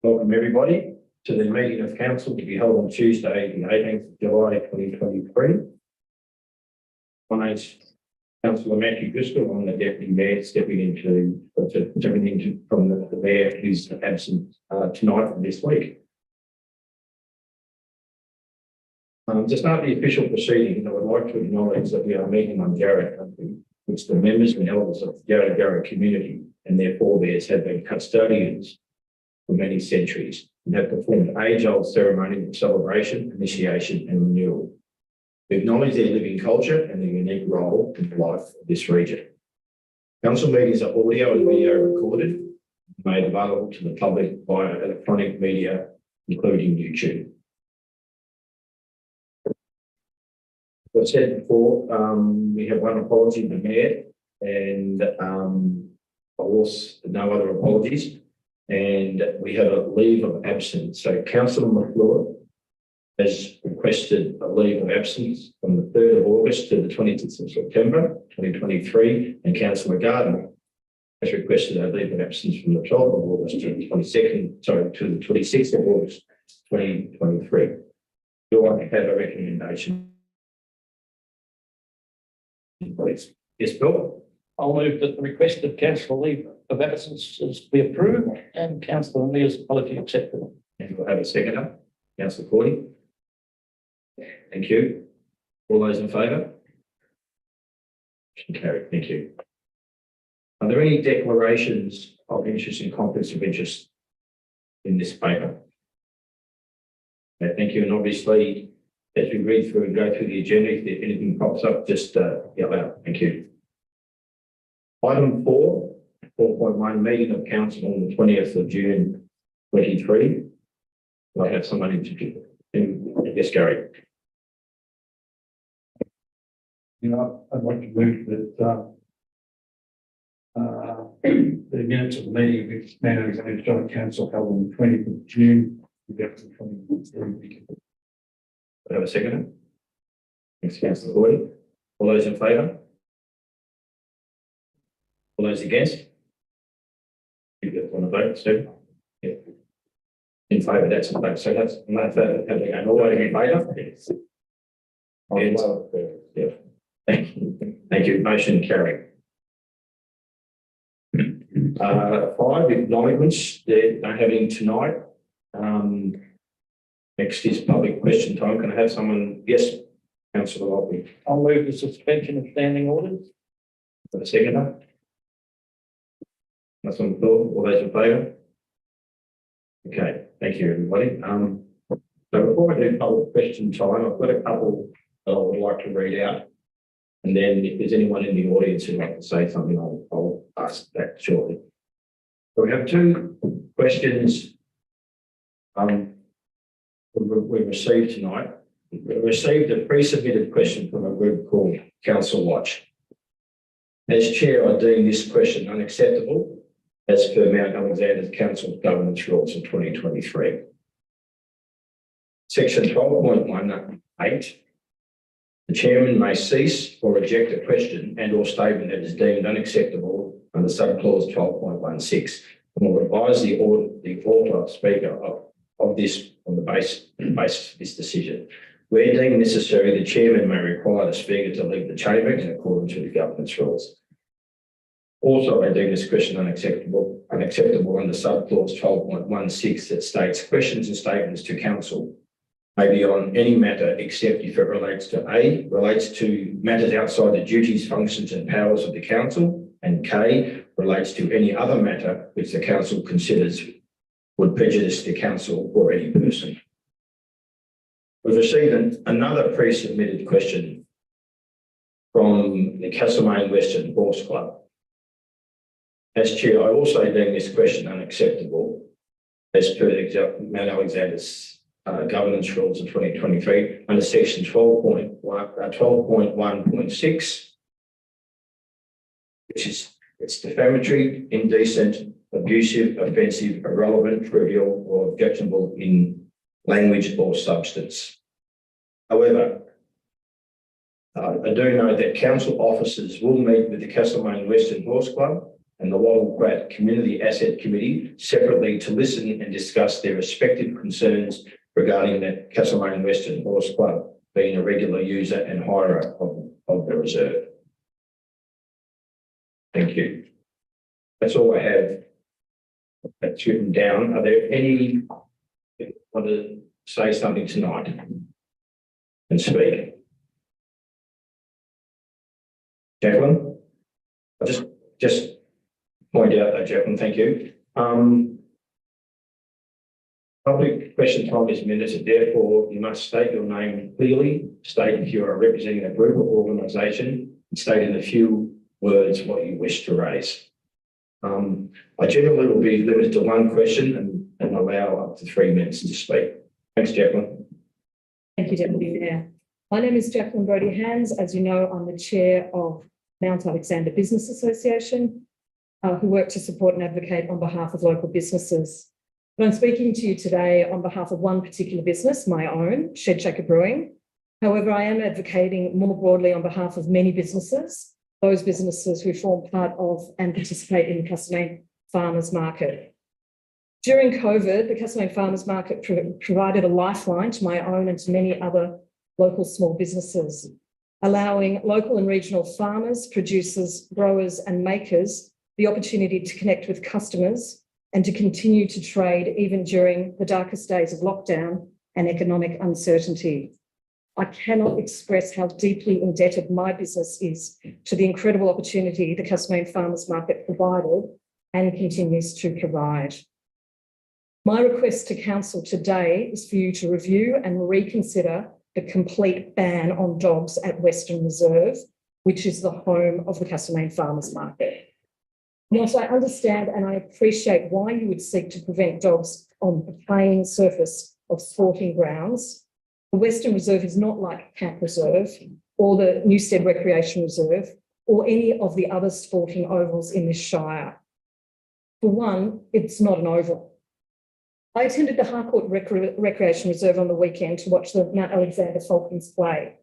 Welcome everybody to the meeting of council to be held on Tuesday, the 18th of July, 2023. My name's Councillor Matthew Driscoll. I'm the Deputy Mayor stepping in from the Mayor who's absent tonight and this week. To start the official proceedings, I would like to acknowledge that we are meeting on Jarrah country, which the members and elders of the Yarra community and their forebears have been custodians for many centuries and have performed age-old ceremonies of celebration, initiation and renewal. We acknowledge their living culture and their unique role in the life of this region. Council meetings are audio and video recorded and made available to the public via electronic media, including YouTube. As I said before, we have one apology to the Mayor and no other apologies. And we have a leave of absence. So Councillor McClure has requested a leave of absence from the 3rd of August to the 26th of September 2023, and Councillor Gardner has requested a leave of absence from the 12th of August to the 26th of August 2023. Do I have a recommendation? Please. Yes, Bill. I'll move that the request of council leave of absences be approved and Councillor Mears' apology accepted. And we'll have a seconder. Councillor Cordy. Thank you. All those in favour? Motion carried. Thank you. Are there any declarations of interest and conflicts of interest in this paper? Okay, thank you. And obviously, as we read through and go through the agenda, if anything pops up, just yell out. Thank you. Item 4.1, meeting of council on the 20th of June 23. I have someone introduce. Yes, Gary. I'd like to move that the minutes of the meeting of the Mount Alexander Joint Council held on the 20th of June 2023. I have a second. Thanks, Councillor Gordon. All those in favour? All those against? You want to vote, Steve? Yeah. In favour, that's in favour. So that's not and all those in favour? Yes. Yeah. Thank you. Thank you. Motion carried. 5 acknowledgements that are happening tonight. Next is public question time. Can I have someone? Yes, Councillor Lockley. I'll move the suspension of standing orders. For a seconder. That's on the floor. All those in favour? Okay, thank you, everybody. So before I do public question time, I've got a couple that I would like to read out. And then if there's anyone in the audience who'd like to say something, I'll ask that shortly. So we have 2 questions we received tonight. We received a pre-submitted question from a group called Council Watch. As Chair, I deem this question unacceptable as per Mount Alexander's Council Governance Rules of 2023. Section 12.18, the Chairman may cease or reject a question and or statement that is deemed unacceptable under subclause 12.16 and will advise the author speaker of this on the basis of this decision. Where deemed necessary, the Chairman may require the Speaker to leave the chamber in accordance with the Governance Rules. Also, I deem this question unacceptable under subclause 12.16 that states questions and statements to Council may be on any matter except if it relates to A, relates to matters outside the duties, functions and powers of the Council, and K, relates to any other matter which the Council considers would prejudice the Council or any person. We've received another pre-submitted question from the Castlemaine Western Horse Club. As Chair, I also deem this question unacceptable as per Mount Alexander's Governance Rules of 2023 under section 12.1.6, which is it's defamatory, indecent, abusive, offensive, irrelevant, trivial, or objectionable in language or substance. However, I do know that council officers will meet with the Castlemaine Western Horse Club and the Wattle Grat Community Asset Committee separately to listen and discuss their respective concerns regarding the Castlemaine Western Horse Club being a regular user and hirer of the reserve. Thank you. That's all I have. That's written down. Are there any who want to say something tonight and speak? Jacqueline? I'll just point out that, Jacqueline, thank you. Public question time is minutes, therefore you must state your name clearly, state if you are representing a group or organisation, and state in a few words what you wish to raise. I generally will be limited to one question and allow up to 3 minutes to speak. Thanks, Jacqueline. Thank you, Deputy Mayor. My name is Jacqueline Brodie-Hands. As you know, I'm the chair of Mount Alexander Business Association, who work to support and advocate on behalf of local businesses. But I'm speaking to you today on behalf of one particular business, my own, Shedshaker Brewing. However, I am advocating more broadly on behalf of many businesses, those businesses who form part of and participate in the Castlemaine Farmers Market. During COVID, the Castlemaine Farmers Market provided a lifeline to my own and to many other local small businesses, allowing local and regional farmers, producers, growers and makers the opportunity to connect with customers and to continue to trade even during the darkest days of lockdown and economic uncertainty. I cannot express how deeply indebted my business is to the incredible opportunity the Castlemaine Farmers Market provided and continues to provide. My request to Council today is for you to review and reconsider the complete ban on dogs at Western Reserve, which is the home of the Castlemaine Farmers Market. Whilst I understand and I appreciate why you would seek to prevent dogs on the playing surface of sporting grounds, the Western Reserve is not like Camp Reserve or the Newstead Recreation Reserve or any of the other sporting ovals in this shire. For one, it's not an oval. I attended the Harcourt Recreation Reserve on the weekend to watch the Mount Alexander Falcons play.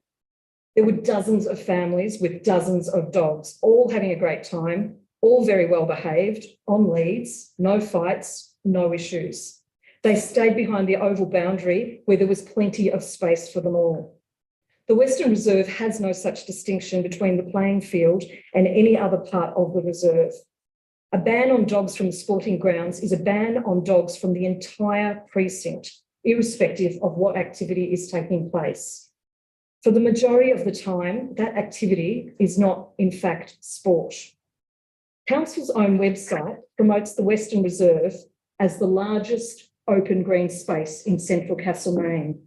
There were dozens of families with dozens of dogs, all having a great time, all very well behaved, on leads, no fights, no issues. They stayed behind the oval boundary where there was plenty of space for them all. The Western Reserve has no such distinction between the playing field and any other part of the reserve. A ban on dogs from sporting grounds is a ban on dogs from the entire precinct, irrespective of what activity is taking place. For the majority of the time, that activity is not, in fact, sport. Council's own website promotes the Western Reserve as the largest open green space in central Castlemaine.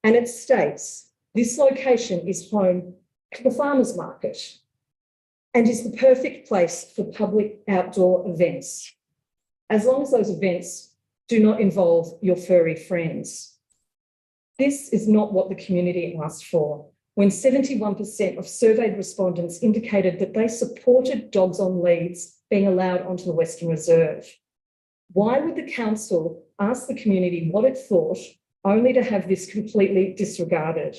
And it states, this location is home to the farmers market and is the perfect place for public outdoor events, as long as those events do not involve your furry friends. This is not what the community asked for, when 71% of surveyed respondents indicated that they supported dogs on leads being allowed onto the Western Reserve. Why would the council ask the community what it thought, only to have this completely disregarded?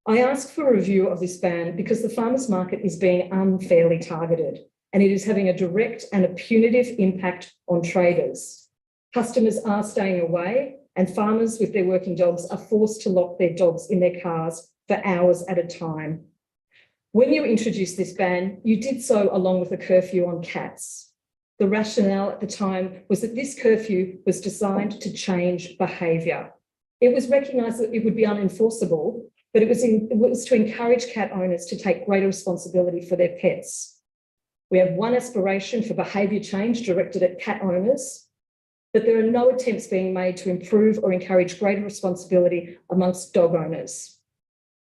I ask for a review of this ban because the farmers market is being unfairly targeted and it is having a direct and a punitive impact on traders. Customers are staying away and farmers with their working dogs are forced to lock their dogs in their cars for hours at a time. When you introduced this ban, you did so along with a curfew on cats. The rationale at the time was that this curfew was designed to change behaviour. It was recognised that it would be unenforceable, but it was to encourage cat owners to take greater responsibility for their pets. We have one aspiration for behaviour change directed at cat owners, but there are no attempts being made to improve or encourage greater responsibility amongst dog owners.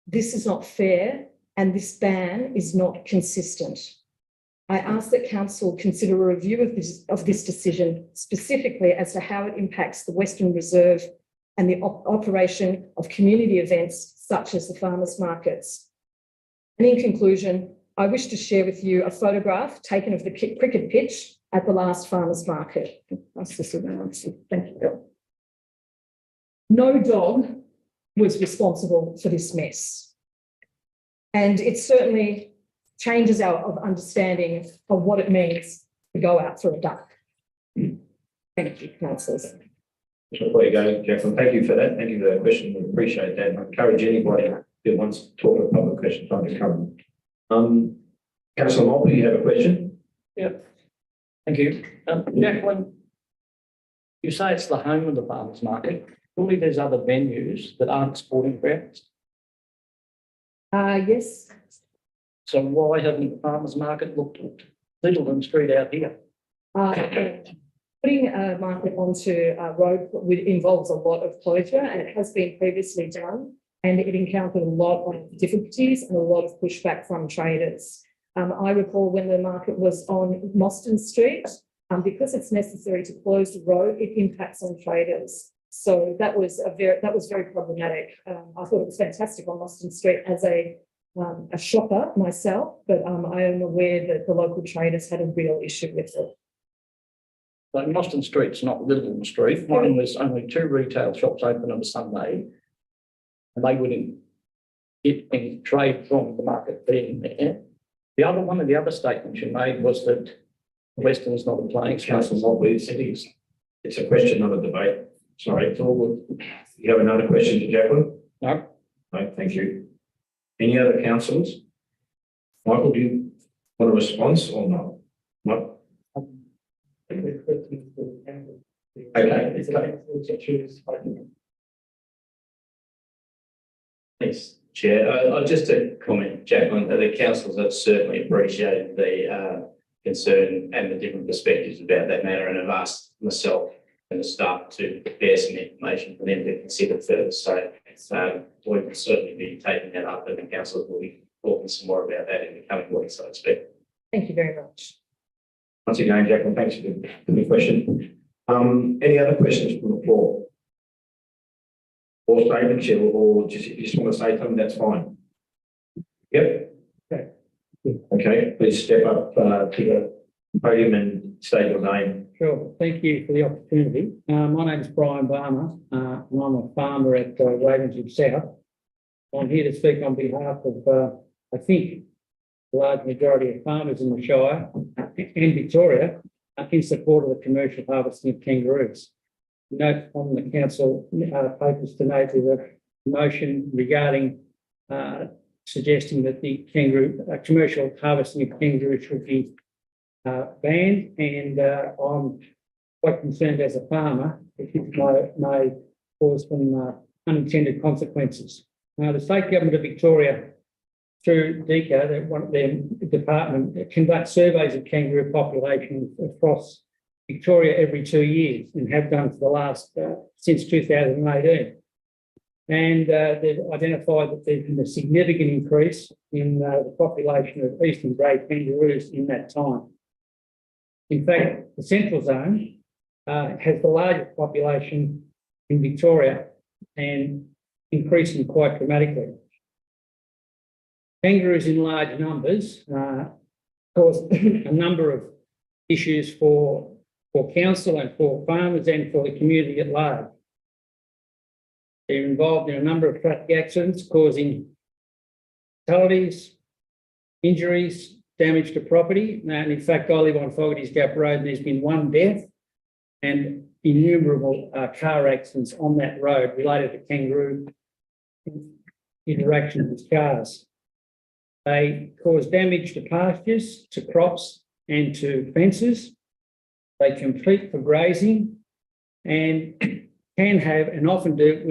This is not fair, and this ban is not consistent. I ask that Council consider a review of this decision, specifically as to how it impacts the Western Reserve and the operation of community events such as the farmers markets. And in conclusion, I wish to share with you a photograph taken of the cricket pitch at the last farmers market. Thank you, Bill. No dog was responsible for this mess. And it certainly changes our understanding of what it means to go out through a duck. Thank you, councillors. Before you go, Jacqueline, thank you for that. Thank you for that question. We appreciate that. I encourage anybody who wants to talk a public question to come. Councillor Maltby, you have a question? Thank you. Jacqueline, you say it's the home of the farmers market. Surely there's other venues that aren't sporting grounds. Yes, So why haven't the farmers market looked at Littleton Street out here? putting a market onto a road involves a lot of closure, and it has been previously done, and it encountered a lot of difficulties and a lot of pushback from traders. I recall when the market was on Mostyn Street, because it's necessary to close the road, it impacts on traders. So that was very problematic. I thought it was fantastic on Mostyn Street as a shopper myself, but I am aware that the local traders had a real issue with it. Like Mostyn Street's not Littleton Street. One, there's only 2 retail shops open on a Sunday, and they wouldn't get any trade from the market being there. The other one of the other statements you made was that Western's not a playing space. Councillor Maltby, it's a question, not a debate. Sorry, it's all good. You have another question to Jacqueline? No. No, thank you. Any other councillors? Michael, do you want a response or not? No? Thanks, Chair. Just to comment, Jacqueline, the councillors have certainly appreciated the concern and the different perspectives about that matter, and have asked myself and the staff to prepare some information for them to consider further. So we will certainly be taking that up, and the councillors will be talking some more about that in the coming weeks, I expect. Thank you very much. Once again, Jacqueline, thanks for the question. Any other questions from the floor? Or statements, or just if you just want to say something, that's fine. Yep. Okay. Okay, please step up to the podium and state your name. Sure. Thank you for the opportunity. My name is Brian Barmer, and I'm a farmer at Ravenswood South. I'm here to speak on behalf of, I think, the large majority of farmers in the Shire and Victoria in support of the commercial harvesting of kangaroos. Note on the council papers tonight is a motion regarding suggesting that the commercial harvesting of kangaroos should be banned, and I'm quite concerned as a farmer if it may cause some unintended consequences. Now, the state government of Victoria, through DECA, one of their department, conducts surveys of kangaroo population across Victoria every 2 years, and have done for the last since 2018. And they've identified that there's been a significant increase in the population of eastern grey kangaroos in that time. In fact, the Central Zone has the largest population in Victoria and increasing quite dramatically. Kangaroos in large numbers cause a number of issues for council and for farmers and for the community at large. They're involved in a number of traffic accidents causing fatalities, injuries, damage to property. And in fact, I live on Fogarty's Gap Road, and there's been 1 death and innumerable car accidents on that road related to kangaroo interaction with cars. They cause damage to pastures, to crops, and to fences. They compete for grazing and can have, and often do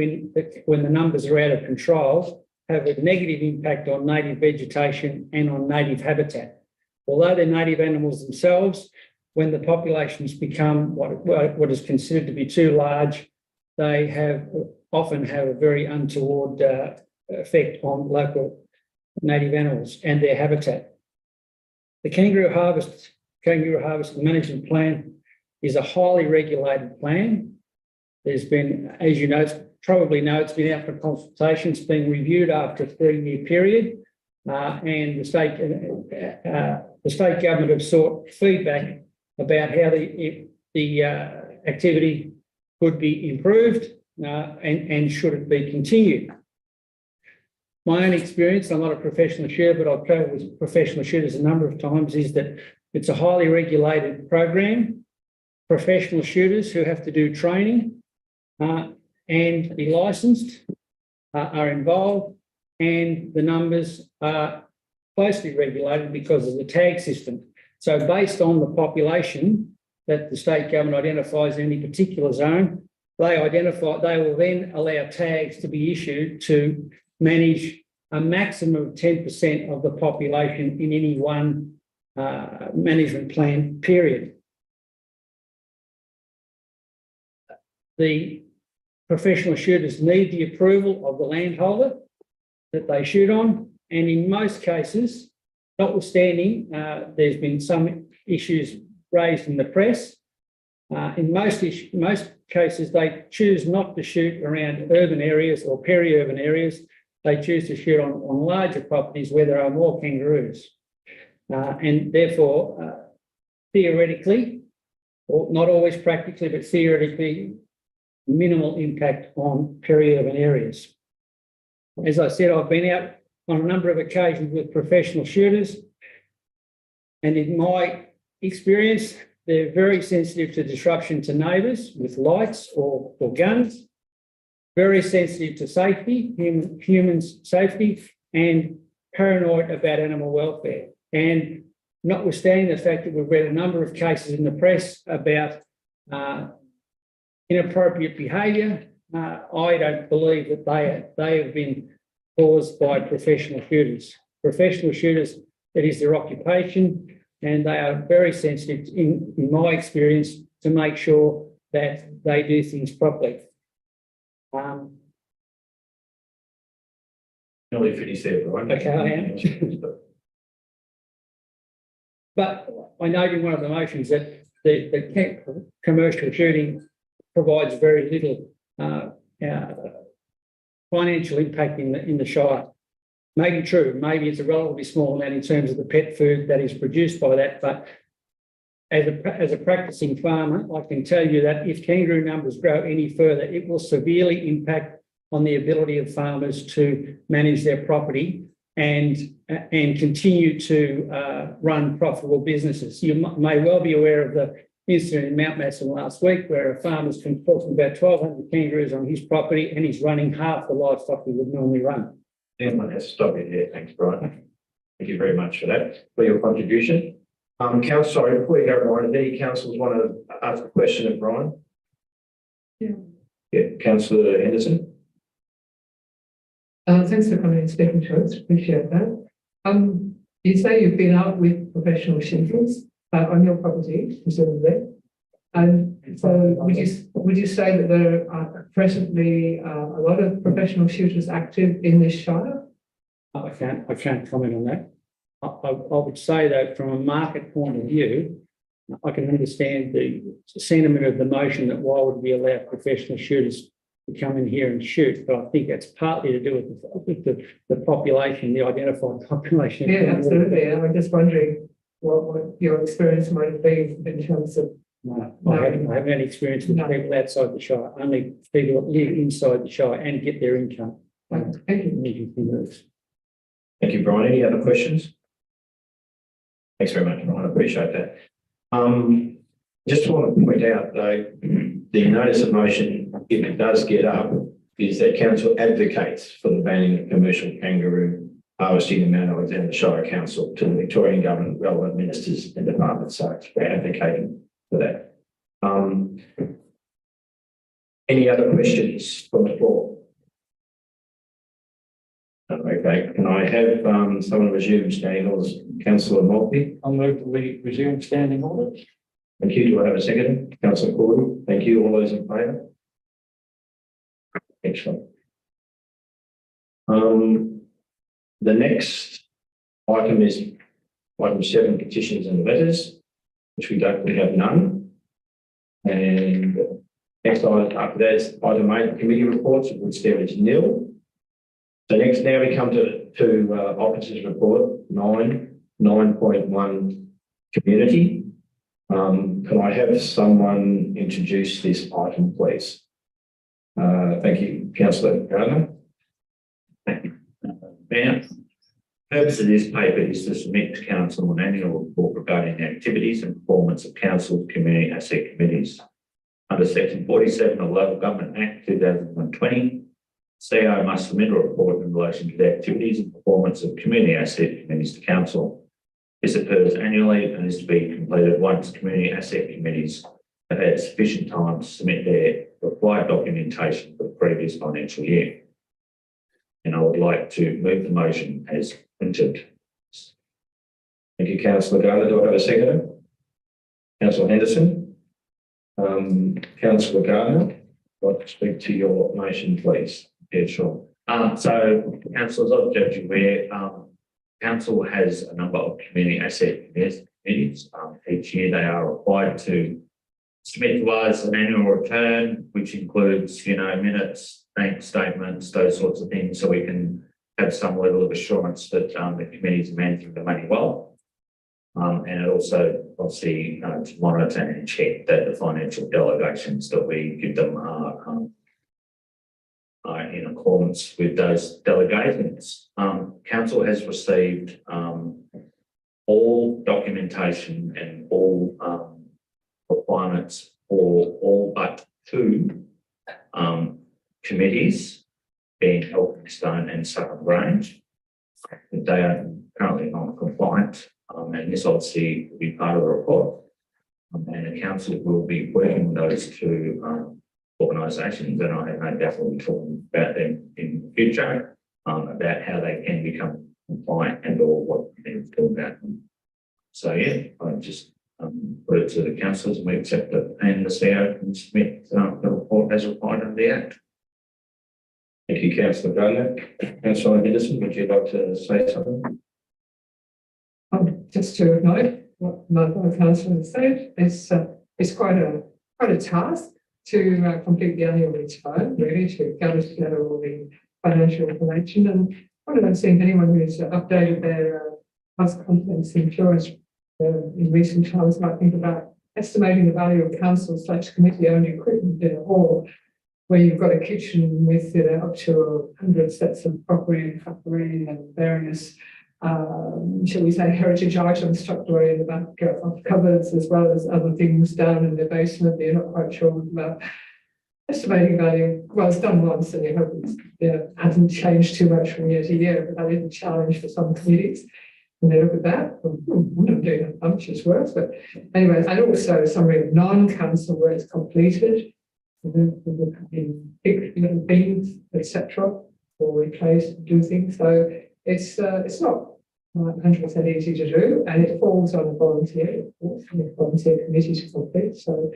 when the numbers are out of control, have a negative impact on native vegetation and on native habitat. Although they're native animals themselves, when the populations become what is considered to be too large, they often have a very untoward effect on local native animals and their habitat. The Kangaroo Harvest Management Plan is a highly regulated plan. There's been, as you know, probably know, it's been out for consultation. It's been reviewed after a 3-year period, and the state government have sought feedback about how the activity could be improved and should it be continued. My own experience, I'm not a professional shooter, but I've travelled with professional shooters a number of times, is that It's a highly regulated program. Professional shooters who have to do training and be licensed are involved, and the numbers are closely regulated because of the tag system. So based on the population that the state government identifies in any particular zone, they will then allow tags to be issued to manage a maximum of 10% of the population in any one management plan period. The professional shooters need the approval of the landholder that they shoot on, and in most cases, notwithstanding, there's been some issues raised in the press. In most cases, they choose not to shoot around urban areas or peri-urban areas. They choose to shoot on larger properties where there are more kangaroos. And therefore, theoretically, or not always practically, but theoretically, minimal impact on peri-urban areas. As I said, I've been out on a number of occasions with professional shooters, and in my experience, they're very sensitive to disruption to neighbours with lights or guns, very sensitive to safety, humans' safety, and paranoid about animal welfare. And notwithstanding the fact that we've read a number of cases in the press about inappropriate behaviour, I don't believe that they have been caused by professional shooters. Professional shooters, it is their occupation, and they are very sensitive, in my experience, to make sure that they do things properly. Nearly finished there, Brian. Okay, I am. But I note in one of the motions that the commercial shooting provides very little financial impact in the Shire. Maybe true, maybe it's a relatively small amount in terms of the pet food that is produced by that, but as a practicing farmer, I can tell you that if kangaroo numbers grow any further, it will severely impact on the ability of farmers to manage their property and continue to run profitable businesses. You may well be aware of the incident in Mount Mason last week where a farmer's talking about 1,200 kangaroos on his property and he's running half the livestock he would normally run. Anyone has to stop you there. Thanks, Brian. Thank you very much for that, for your contribution. Sorry, before you go, Brian, any councillors want to ask a question of Brian? Yeah, Councillor Henderson. Thanks for coming and speaking to us. Appreciate that. You say you've been out with professional shooters on your property, presumably. And so would you say that there are presently a lot of professional shooters active in this shire? I can't comment on that. I would say that from a market point of view, I can understand the sentiment of the motion that why would we allow professional shooters to come in here and shoot, but I think that's partly to do with the population, the identified population. Yeah, absolutely. I'm just wondering what your experience might have been in terms of. No, I haven't any experience with people outside the Shire, only people that live inside the Shire and get their income. Thank you. Thank you, Brian. Any other questions? Thanks very much, Brian. I appreciate that. Just want to point out, though, the notice of motion, if it does get up, is that council advocates for the banning of commercial kangaroo harvesting in Mount Alexander Shire Council to the Victorian Government, relevant ministers and departments. So we're advocating for that. Any other questions from the floor? Okay, can I have someone resume standing orders? Councillor Maltby. I'll move that we resume standing order. Thank you. Do I have a second? Councillor Cordy. Thank you. All those in favour? Excellent. The next item is item 7, petitions and letters, which we have none. And next item after that is item 8, committee reports, of which there is nil. So now we come to officers' report 9.1 community. Can I have someone introduce this item, please? Thank you, Councillor Gardner. Mayor, Purpose of this paper is to submit to council an annual report regarding the activities and performance of council community asset committees. Under section 47 of the Local Government Act 2020, CEO must submit a report in relation to the activities and performance of community asset committees to council. This occurs annually and is to be completed once community asset committees have had sufficient time to submit their required documentation for the previous financial year. And I would like to move the motion as printed. Thank you, councillor Garner. Do I have a seconder? Councillor Henderson. Councillor Gardner, I'd like to speak to your motion, please. Yeah, sure. So councillors, I'm judging where council has a number of community asset committees. Each year they are required to submit to us an annual return, which includes, minutes, bank statements, those sorts of things, so we can have some level of assurance that the committees are managing the money well. And it also obviously to monitor and check that the financial delegations that we give them are in accordance with those delegations. Council has received all documentation and all requirements for all but two committees, being Elphinstone and Sutton Grange. They are currently non-compliant, and this obviously will be part of the report. And the council will be working with those two organisations, and I have no doubt we'll be talking about them in the future, about how they can become compliant and or what we need to do about them. So yeah, I just put it to the councillors and we accept it, and the CEO can submit the report as required under the Act. Thank you, councillor Gardner. Councillor Henderson, would you like to say something? Just to acknowledge what my fellow councillor has said, it's quite a task to complete the annual return, really, to gather together all the financial information. And one of those things, anyone who's updated their house contents insurance in recent times might think about estimating the value of council/committee owned equipment in a hall, where you've got a kitchen with up to 100 sets of crockery and cutlery and various shall we say, heritage items tucked away in the back of cupboards, as well as other things down in the basement that you're not quite sure about. Estimating value, well, it's done once and you hope it hasn't changed too much from year to year, but that is a challenge for some committees. And they look at that, I'm doing a bunch's work, but anyway, and also summary of non-council where it's completed, in things, etc., or replaced, do things. So it's not 100% easy to do, and it falls on a volunteer, committee to complete. So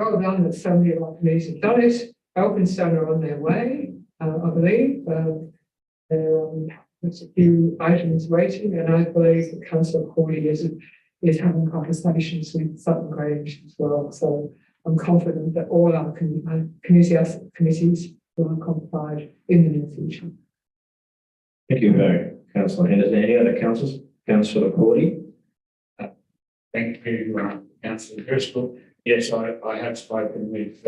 well done that so many of our committees have done it. Elphinstone are on their way, I believe. There's a few items waiting, and I believe that Councillor Cordy is having conversations with Sutton Grange as well. So I'm confident that all our community asset committees will have complied in the near future. Thank you very much, councillor Henderson. Any other councillors? Councillor Cordy. Thank you, councillor Driscoll. Yes, I have spoken with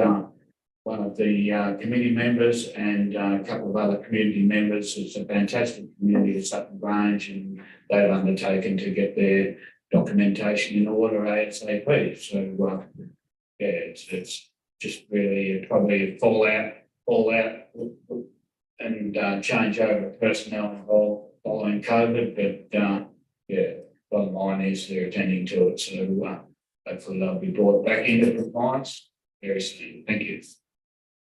one of the committee members and a couple of other community members. It's a fantastic community at Sutton Grange, and they've undertaken to get their documentation in order ASAP. So yeah, it's just really probably a fallout and changeover of personnel involved following COVID. But yeah, bottom line is they're attending to it. So hopefully they'll be brought back into compliance very soon. Thank you.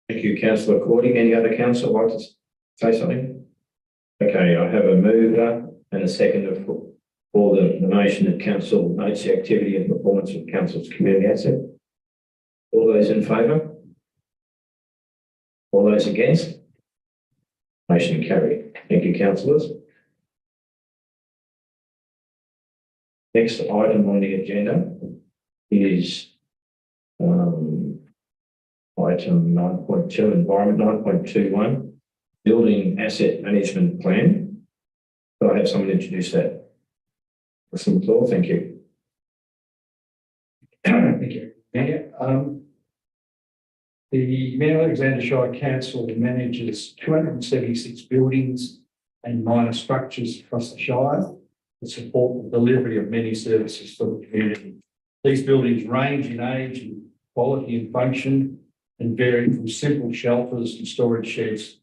Thank you, councillor Cordy. Any other councillor like to say something? Okay, I have a mover and a seconder for the motion that council notes the activity and performance of council's community asset. All those in favour? All those against? Motion carried. Thank you, councillors. Next item on the agenda is item 9.2, environment 9.21, building asset management plan. Do I have someone introduce that? Some floor, thank you. Thank you, Mayor. The Mount Alexander Shire Council manages 276 buildings and minor structures across the Shire to support the delivery of many services for the community. These buildings range in age and quality and function and vary from simple shelters and storage sheds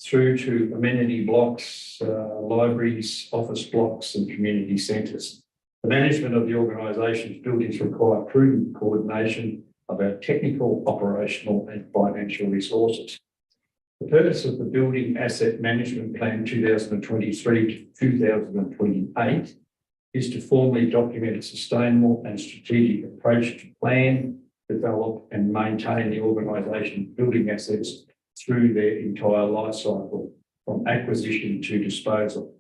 through to amenity blocks, libraries, office blocks and community centres. The management of the organisation's buildings require prudent coordination of our technical, operational and financial resources. The purpose of the Building Asset Management Plan 2023 to 2028 is to formally document a sustainable and strategic approach to plan, develop and maintain the organisation's building assets through their entire life cycle, from acquisition to disposal.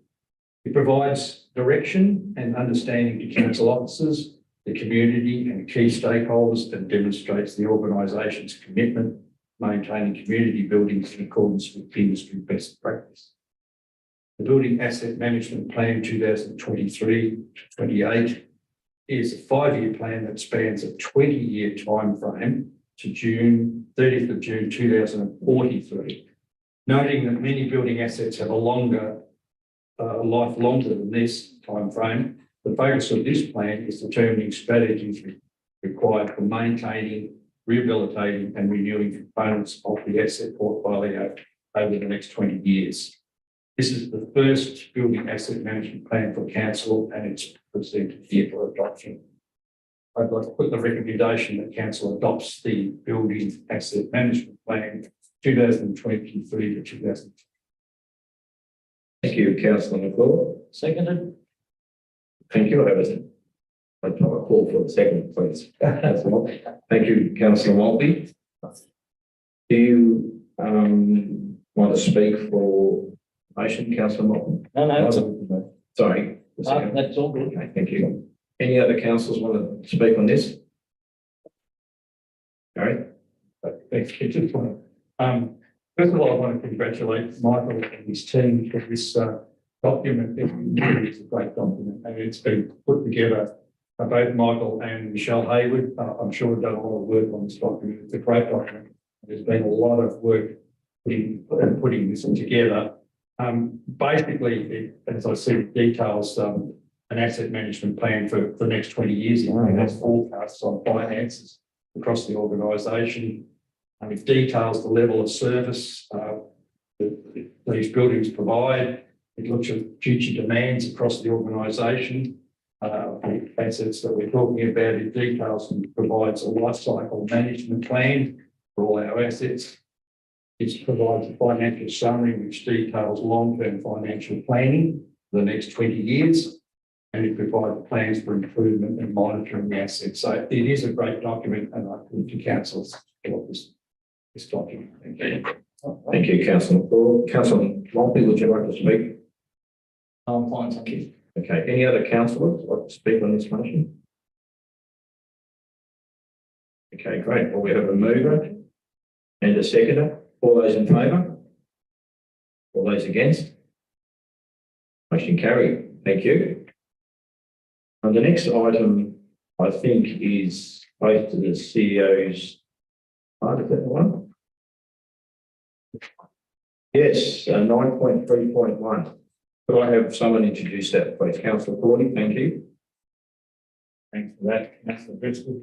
It provides direction and understanding to council officers, the community and key stakeholders, and demonstrates the organisation's commitment to maintaining community buildings in accordance with industry best practice. The Building Asset Management Plan 2023 to 28 is a 5-year plan that spans a 20-year timeframe to 30th of June 2043. Noting that many building assets have a life longer than this timeframe, the focus of this plan is determining strategies required for maintaining, rehabilitating and renewing components of the asset portfolio over the next 20 years. This is the first building asset management plan for council and it's presented here for adoption. I'd like to put the recommendation that council adopts the building asset management plan 2023 to 2000. Thank you, councillor McClure. Seconded. Thank you. I'd call for the second, please. Thank you, councillor Maltby. Do you want to speak for motion, councillor Maltby? No, Sorry. that's all good. Okay, thank you. Any other councillors want to speak on this? Gary? Thank you. Just want to, first of all, I want to congratulate Michael and his team for this document. It's a great document and it's been put together by both Michael and Michelle Hayward. I'm sure we've done a lot of work on this document. It's a great document. There's been a lot of work in putting this together. Basically, as I said, details an asset management plan for the next 20 years. It has forecasts on finances across the organisation. It details the level of service that these buildings provide. It looks at future demands across the organisation. The assets that we're talking about, it details and provides a life cycle management plan for all our assets. It provides a financial summary which details long-term financial planning for the next 20 years. And it provides plans for improvement and monitoring the assets. So it is a great document and I put to council support this document. Thank you. Thank you, councillor McClure. Councillor Maltby, would you like to speak? I'm fine, thank you. Okay, any other councillors like to speak on this motion? Okay, great. Well, we have a mover and a seconder. All those in favour? All those against? Motion carried. Thank you. And the next item, I think, is both to the CEO's part of that one. Yes, 9.3.1. Could I have someone introduce that, please? Councillor Cordy, thank you. Thanks for that, Councillor Driscoll.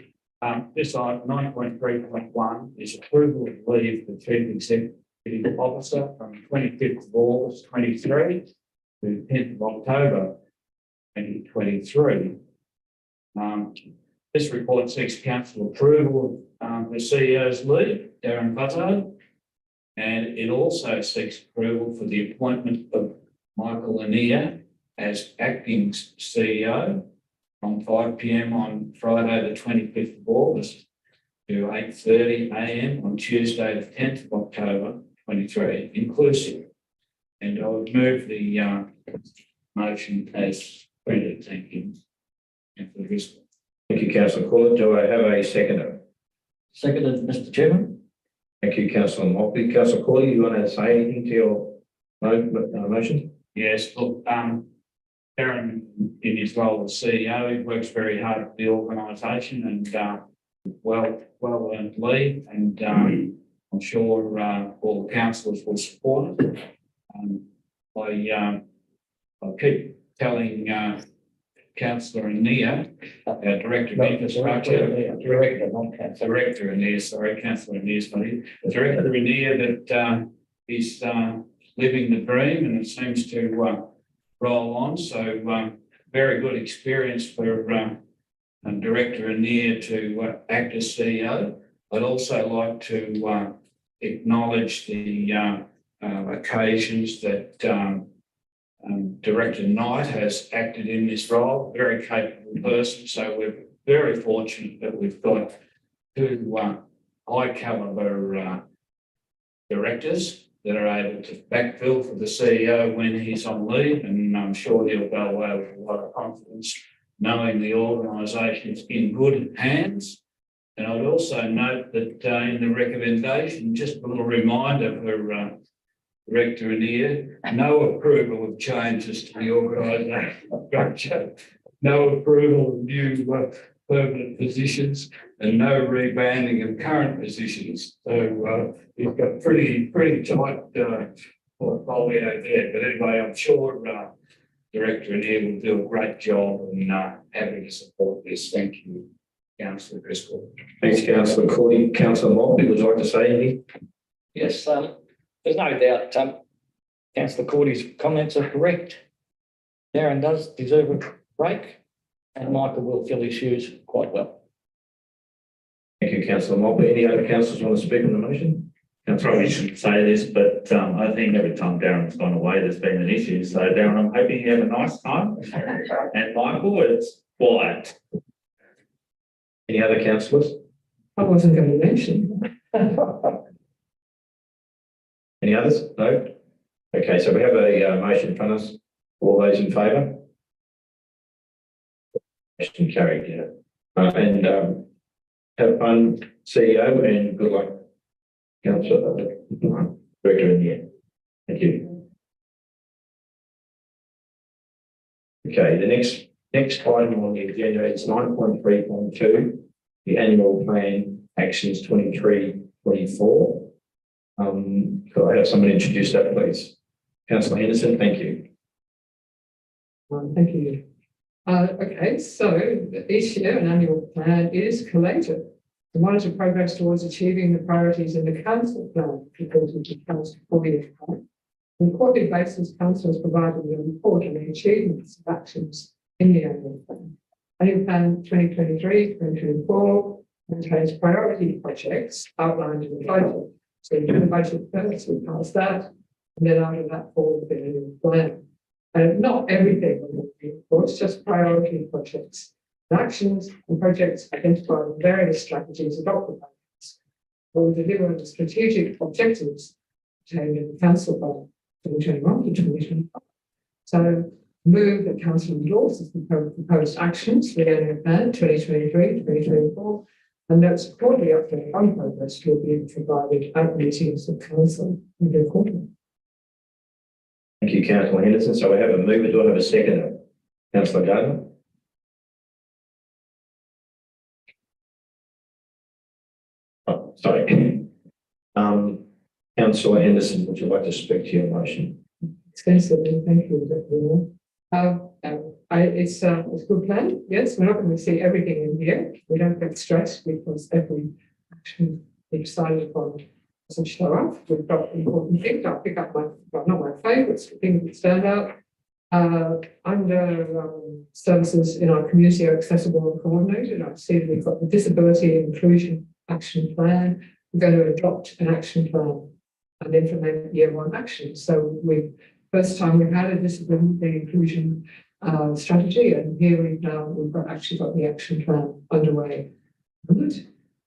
This item 9.3.1 is approval of leave the Chief Executive Officer from 25th of August 23 to 10th of October 2023. This report seeks council approval of the CEO's leave, Darren Butto, and it also seeks approval for the appointment of Michael Lanier as acting CEO from 5 p.m. on Friday the 25th of August to 8:30 a.m. on Tuesday the 10th of October 23, inclusive. And I would move the motion as printed. Thank you. Councillor Driscoll. Thank you, councillor Cordy. Do I have a seconder? Seconded, Mr. Chairman. Thank you, councillor Maltby. Councillor Cordy, you want to say anything to your motion? Yes, look, Darren, in his role as CEO, he works very hard for the organisation and well earned leave, and I'm sure all the councillors will support it. I'll keep telling, councillor Anea, our Director of Infrastructure, Director, not councillor. Director Anea, sorry, councillor Anea's not here. Director Anea that, he's, living the dream and it seems to, roll on. So, very good experience for, Director Anea to, act as CEO. I'd also like to, acknowledge the, occasions that, Director Knight has acted in this role, very capable person. So we're very fortunate that we've got two high caliber directors that are able to backfill for the CEO when he's on leave. And I'm sure he'll go away with a lot of confidence, knowing the organisation is in good hands. And I'd also note that in the recommendation, just a little reminder for Director Anea, no approval of changes to the organisational structure, no approval of new permanent positions, and no rebanding of current positions. So you've got pretty tight portfolio there. But anyway, I'm sure Director Anea will do a great job in having to support this. Thank you, Councillor Driscoll. Thanks, councillor Cordy. Councillor Motley, would you like to say anything? Yes, there's no doubt, councillor Cordy's comments are correct. Darren does deserve a break and Michael will fill his shoes quite well. Thank you, councillor Motley. Any other councillors want to speak on the motion? Probably shouldn't say this, but I think every time Darren's gone away, there's been an issue. So Darren, I'm hoping you have a nice time. And Michael, it's quiet. Any other councillors? I wasn't going to mention. Any others? No? Okay, so we have a motion in front of us. All those in favour? Motion carried, yeah. And have fun, CEO, and good luck, councillor, Director in the end. Thank you. Okay, the next item on the agenda is 9.3.2, the annual plan actions 23-24. Could I have someone introduce that, please? Councillor Henderson, thank you. Thank you. Okay, so each year an annual plan is collated to monitor progress towards achieving the priorities in the council plan, because of the council quarterly plan. On a quarterly basis, council is provided with a report on the achievements of actions in the annual plan. Annual plan 2023-2024 contains priority projects outlined in the budget. So we do the budget first, we pass that, and then after that forward the annual plan. And not everything will be, of course, just priority projects. Actions and projects identify the various strategies adopted by us will deliver on the strategic objectives contained in the council budget 2021 to 2025. So move that council endorses the proposed actions for the annual plan 2023-2024, and notes quarterly update on progress will be provided at meetings of council in the quarter. Thank you, councillor Henderson. So we have a mover. Do I have a seconder? Councillor Gardner. Oh, sorry. Councillor Henderson, would you like to speak to your motion? Extensively, thank you, it's a good plan. Yes, we're not going to see everything in here. We don't get stressed because every action we decided upon doesn't show up. We've got important things. I'll pick up not my favourites, the things that stand out. Under services in our community are accessible and coordinated. I see that we've got the Disability Inclusion Action Plan. We're going to adopt an action plan and implement year one action. So first time we've had a disability inclusion strategy, and here we've actually got the action plan underway.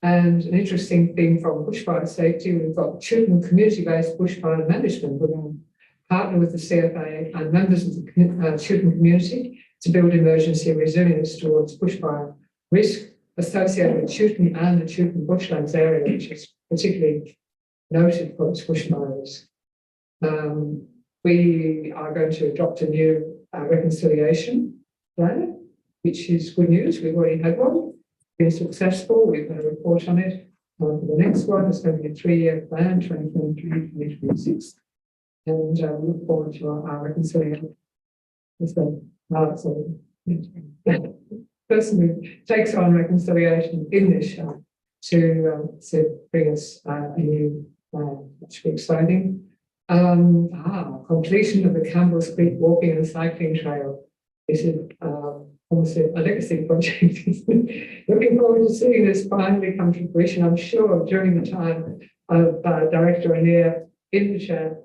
And an interesting thing from bushfire safety, we've got children community-based bushfire management. We're going to partner with the CFA and members of the children community to build emergency resilience towards bushfire risk associated with children and the children bushlands area, which is particularly noted for its bushfires. We are going to adopt a new reconciliation plan, which is good news. We've already had one. Been successful. We've got a report on it. The next one is going to be a 3-year plan, 2023-2026. and look forward to our reconciliation. So, person who takes on reconciliation in this show to bring us a new plan, which will be exciting. Completion of the Campbell's Creek walking and cycling trail. This is obviously a legacy project. Looking forward to seeing this finally come to fruition. I'm sure during the time of Director Anir in the chair,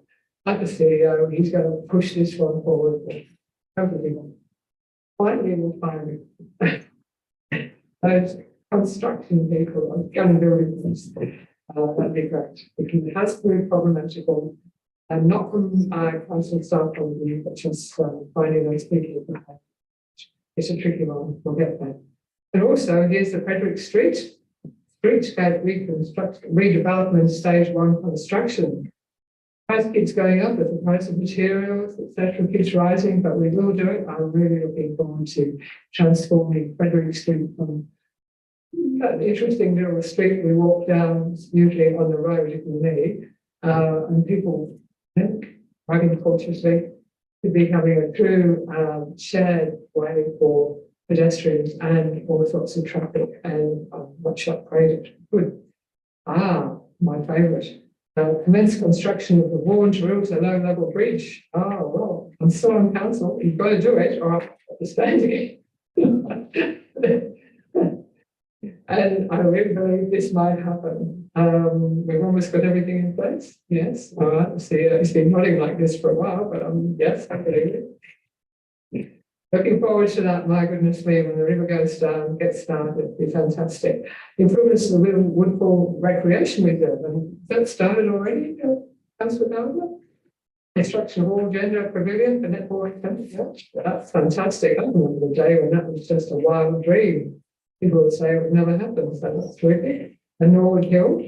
like the CEO, he's going to push this one forward. Hopefully, finally we'll find those construction people are going to build this. That'd be great. It has proved problematical, and not from council staff point of view, but just finding those people. It's a tricky one. We'll get there. And also, here's the Frederick Streetscape redevelopment stage 1 construction. Price keeps going up with the price of materials, etc., keeps rising, but we will do it. I'm really looking forward to transforming Frederick Street from that interesting little street we walk down, usually on the road if we need, and people driving cautiously, to becoming a true shared way for pedestrians and all sorts of traffic, and much upgraded. Good. My favourite. Commence construction of the Vaughan to Rilta low-level bridge. Well, I'm still on council. You've got to do it, or I'll understand it. And I really believe this might happen. We've almost got everything in place. Yes. All right. See, he's been nodding like this for a while, but yes, I believe it. Looking forward to that. My goodness me, when the river goes down, gets started, it'd be fantastic. Improvements to the Woodfall Recreation Reserve. And that started already, Councillor Gardner? Construction of all gender pavilion for netball. Yeah, that's fantastic. I remember the day when that was just a wild dream. People would say it would never happen. So that's terrific. And Norwood Hill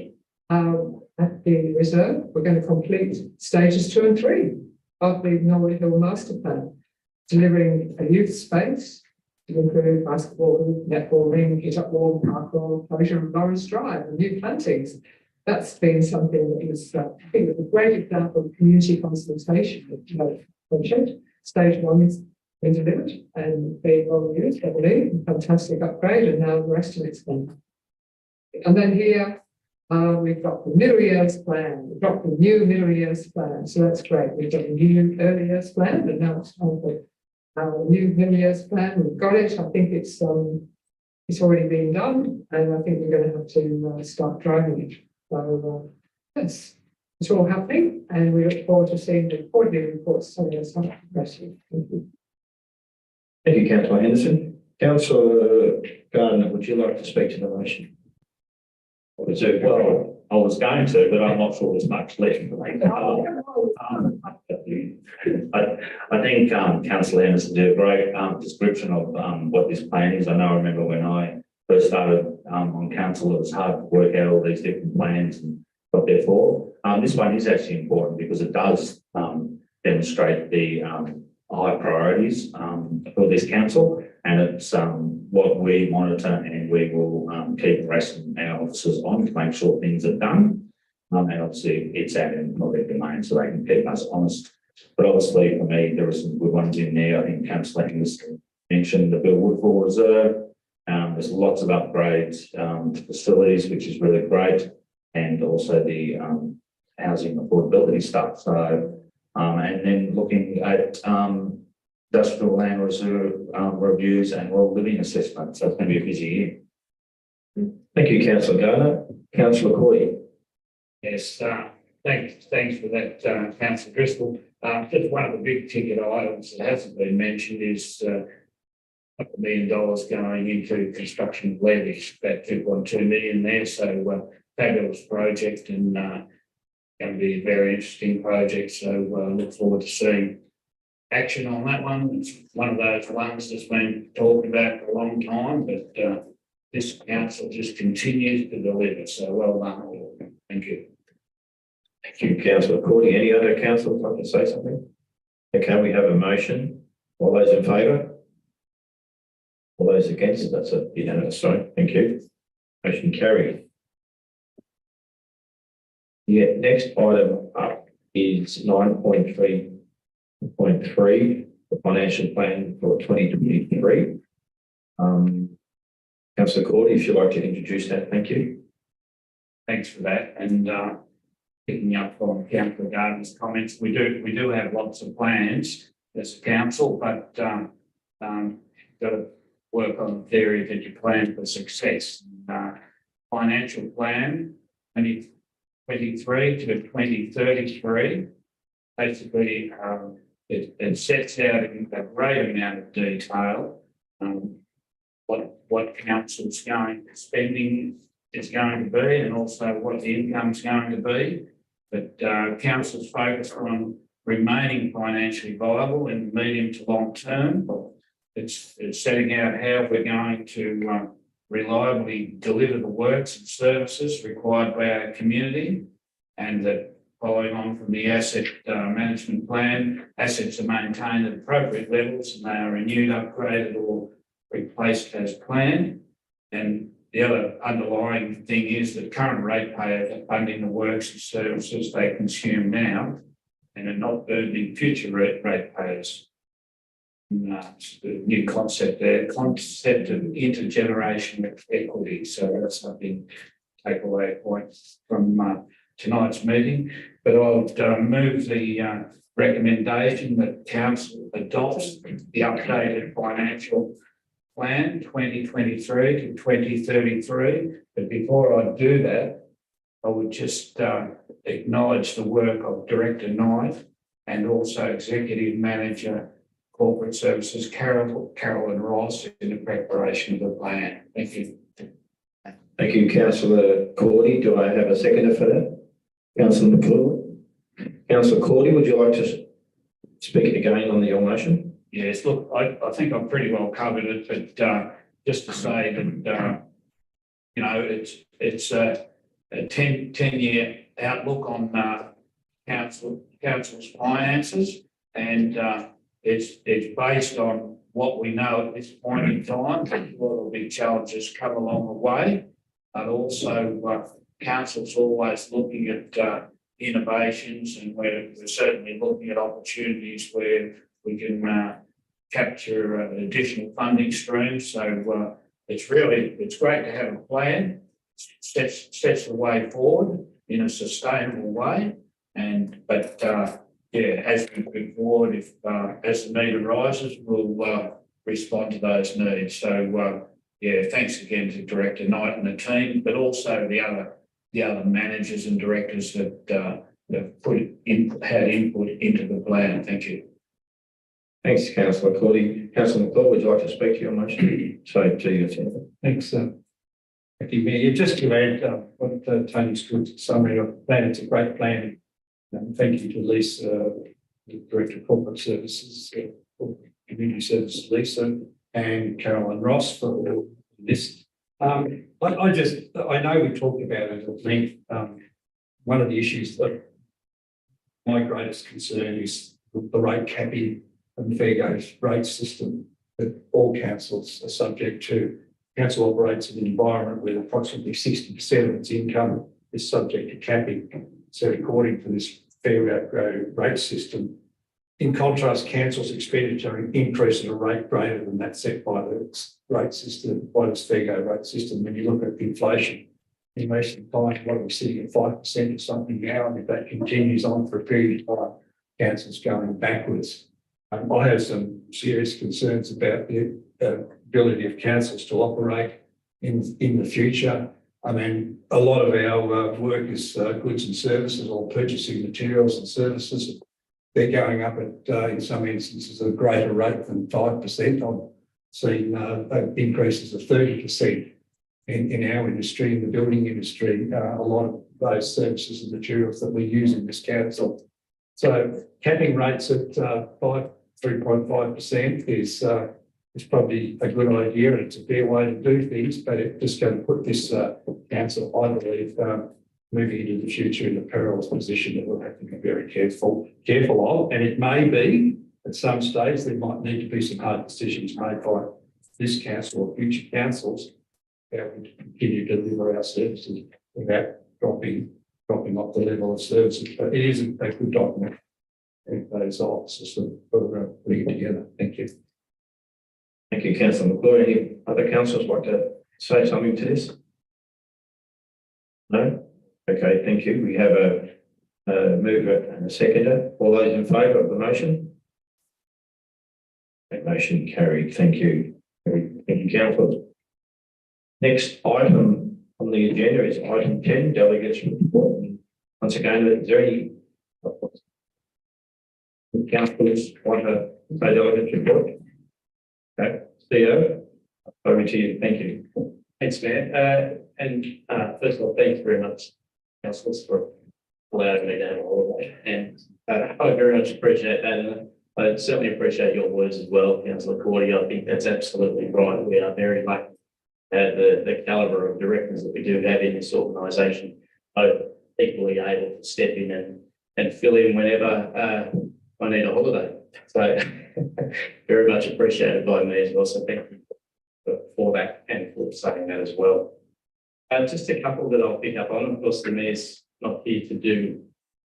at the reserve, we're going to complete stages 2 and 3 of the Norwood Hill Master Plan, delivering a youth space to improve basketball, netball ring, hit up wall, parkour, closure of Lawrence Drive, and new plantings. That's been something that is, I think, a great example of community consultation project. Stage 1 is been delivered and being well used, I believe, fantastic upgrade, and now the rest of it's done. And then here we've got the middle years plan. We've got the new middle years plan, so that's great. We've got the new early years plan, and now it's time for the new middle years plan. We've got it. I think it's already been done, and I think we're going to have to start driving it. So yes, it's all happening, and we look forward to seeing the quarterly reports. So yes, I'm impressive. Thank you. Thank you, Councillor Henderson. Councillor Gardner, would you like to speak to the motion? Well, I was going to, but I'm not sure there's much left. I think Councillor Henderson did a great description of what this plan is. I remember when I first started on council, it was hard to work out all these different plans and what they're for. This one is actually important because it does demonstrate the high priorities for this council, and it's what we monitor, and we will keep harassing our officers on to make sure things are done. And obviously it's out in public domain, so they can keep us honest. But obviously for me, there are some good ones in there. I think Councillor Henderson mentioned the Bill Woodfall Reserve. There's lots of upgrades to facilities, which is really great, and also the housing affordability stuff. So, and then looking at industrial land reserve reviews and rural living assessments. So it's going to be a busy year. Thank you, Councillor Gardner. Councillor Corey. Yes, thanks for that, Councillor Driscoll. Just one of the big ticket items that hasn't been mentioned is $2 million going into construction of levees, about 2.2 million there. So fabulous project, and going to be a very interesting project. So look forward to seeing action on that one. It's one of those ones that's been talked about for a long time, but this council just continues to deliver. So well done. Thank you. Thank you, Councillor Corey. Any other councillors like to say something? Okay, we have a motion. All those in favour? All those against? That's a unanimous. Sorry. Thank you. Motion carried. Yeah, next item up is 9.3.3, the financial plan for 2023. Councillor Cordy, if you'd like to introduce that, thank you. Thanks for that. And picking up on Councillor Gardner's comments, we do have lots of plans as a council, but got to work on the theory that you plan for success. Financial plan 2023 to 2033, basically it sets out in a great amount of detail what council's spending is going to be, and also what the income is going to be. But council's focused on remaining financially viable in the medium to long term. It's setting out how we're going to reliably deliver the works and services required by our community, and that following on from the asset management plan, assets are maintained at appropriate levels and they are renewed, upgraded or replaced as planned. And the other underlying thing is that current ratepayers are funding the works and services they consume now and are not burdening future ratepayers. The new concept there, concept of intergenerational equity. So that's something takeaway point from tonight's meeting. But I'll move the recommendation that council adopts the updated financial plan 2023 to 2033. But before I do that, I would just acknowledge the work of Director Knight and also Executive Manager Corporate Services Carolyn Ross in the preparation of the plan. Thank you. Thank you, Councillor Cordy. Do I have a seconder for that? Councillor McClure. Councillor Cordy, would you like to speak again on your motion? Yes, look, I think I've pretty well covered it, but just to say that, you know, it's a 10-year outlook on council's finances, and it's based on what we know at this point in time. There will be challenges come along the way, but also council's always looking at innovations, and we're certainly looking at opportunities where we can capture additional funding streams. So it's great to have a plan, sets the way forward in a sustainable way, but as we move forward, if as the need arises, we'll respond to those needs. So thanks again to Director Knight and the team, but also the other managers and directors that have had input into the plan. Thank you. Thanks, Councillor Cordy. Councillor McClure, would you like to speak to your motion? Sorry, to your senator. Thanks, thank you, Mayor. Just to add what Tony's good summary of the plan, it's a great plan. Thank you to Lisa, the Director of Corporate Services, Community Services, Lisa, and Carolyn Ross for all this. I know we talked about it at length. One of the issues that my greatest concern is the rate capping and the fair go rate system that all councils are subject to. Council operates in an environment where approximately 60% of its income is subject to capping. So according to this fair go rate system, in contrast, council's expenditure increase at a rate greater than that set by the rate system, by this fair go rate system. When you look at inflation, you mostly find what we're sitting at 5% or something now, and if that continues on for a period of time, council's going backwards. I have some serious concerns about the ability of councils to operate in the future. I mean, a lot of our work is goods and services, or purchasing materials and services. They're going up at, in some instances, a greater rate than 5%. I've seen increases of 30% in our industry, in the building industry. A lot of those services and materials that we use in this council. So capping rates at 3.5% is probably a good idea, and it's a fair way to do things, but it's just going to put this council, I believe, moving into the future in a perilous position that we'll have to be very careful of. And it may be at some stage there might need to be some hard decisions made by this council or future councils how we continue to deliver our services without dropping dropping off the level of services, but it is a good document. And those officers for putting it together. Thank you. Thank you, councillor McClure. Any other councillors like to say something to this? No? Okay, thank you. We have a mover and a seconder. All those in favour of the motion? That motion carried. Thank you. Thank you, councillors. Next item on the agenda is item 10, delegates report. And once again, is there any councillors want to say delegates report? Okay, CEO, over to you. Thank you. Thanks, Mayor. First of all, thanks very much, councillors, for allowing me to have a holiday. And I very much appreciate that. And I certainly appreciate your words as well, Councillor Cordy. I think that's absolutely right. We are very lucky to have the calibre of directors that we do have in this organisation, both equally able to step in and fill in whenever I need a holiday. So very much appreciated by me as well. So thank you for that and for saying that as well. Just a couple that I'll pick up on. Of course, the Mayor's not here to do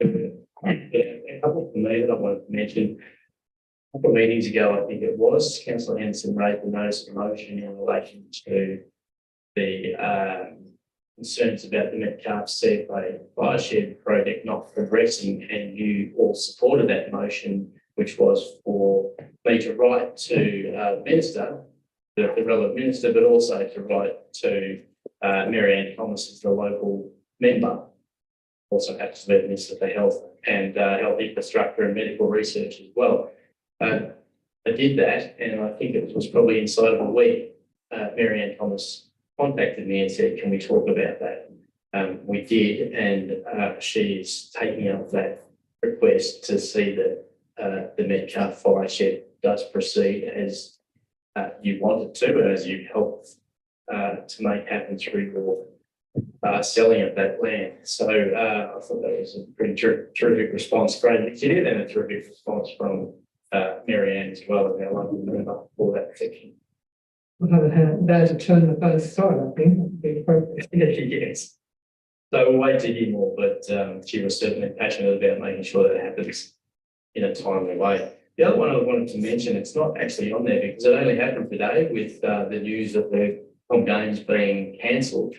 a couple for me that I wanted to mention. A couple of meetings ago, I think it was, Councillor Henderson raised the notice of motion in relation to the concerns about the Metcalfe CFA fire shed project not progressing, and you all supported that motion, which was for me to write to Minister, the relevant Minister, but also to write to Mary Ann Thomas as the local member, also happens to be the Minister for Health and Health Infrastructure and Medical Research as well. I did that, and I think it was probably inside of a week, Mary Ann Thomas contacted me and said, can we talk about that? We did, and she's taking up that request to see that the Metcalfe fire shed does proceed as you wanted to, and as you helped to make happen through your selling of that land. So I thought that was a pretty terrific response, great initiative, and a terrific response from Mary Ann as well as our local member for that section. On the other hand, there's a turn of both sides, I think, would be appropriate. Yes. So we'll wait to hear more, but she was certainly passionate about making sure that it happens in a timely way. The other one I wanted to mention, it's not actually on there because it only happened today with the news of the Com Games being cancelled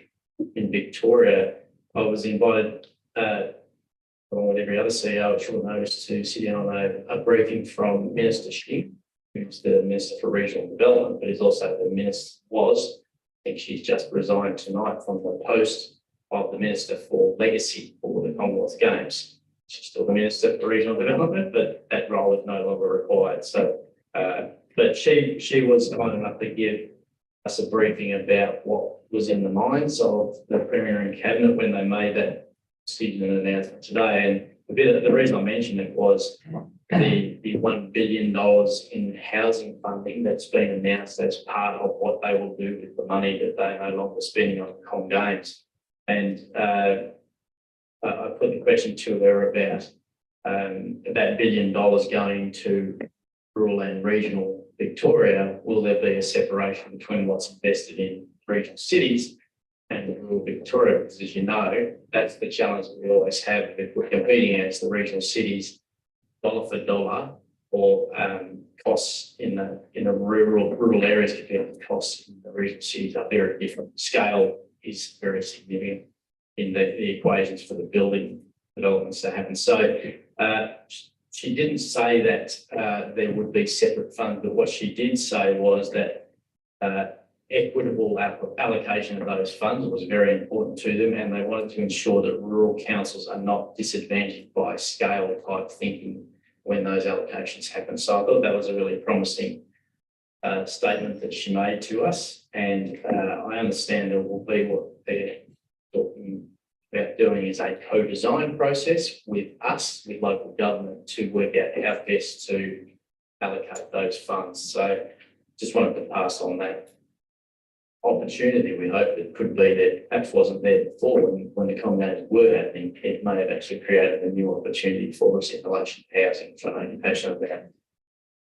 in Victoria. I was invited, along with every other CEO, at short notice, to sit in on a briefing from Minister Shing, who's the Minister for Regional Development, but is also the Minister I think she's just resigned tonight from the post of the Minister for Legacy for the Commonwealth Games. She's still the Minister for Regional Development, but that role is no longer required. So, but she was kind enough to give us a briefing about what was in the minds of the Premier and Cabinet when they made that decision and announcement today. And the reason I mentioned it was the $1 billion in housing funding that's been announced as part of what they will do with the money that they're no longer spending on the Com Games. And I put the question to her about that $1 billion going to rural and regional Victoria. Will there be a separation between what's invested in regional cities and rural Victoria? Because as you know, that's the challenge that we always have if we're competing against the regional cities, dollar for dollar, or costs in the rural areas compared to costs in the regional cities are very different. Scale is very significant in the equations for the building developments that happen. So she didn't say that there would be separate funds, but what she did say was that equitable allocation of those funds was very important to them, and they wanted to ensure that rural councils are not disadvantaged by scale type thinking when those allocations happen. So I thought that was a really promising statement that she made to us, and I understand there will be what they're talking about doing is a co-design process with us, with local government, to work out how best to allocate those funds. So just wanted to pass on that opportunity. We hope it could be that perhaps wasn't there before when the Com Games were happening. It may have actually created a new opportunity for us in relation to housing, which I know you're passionate about.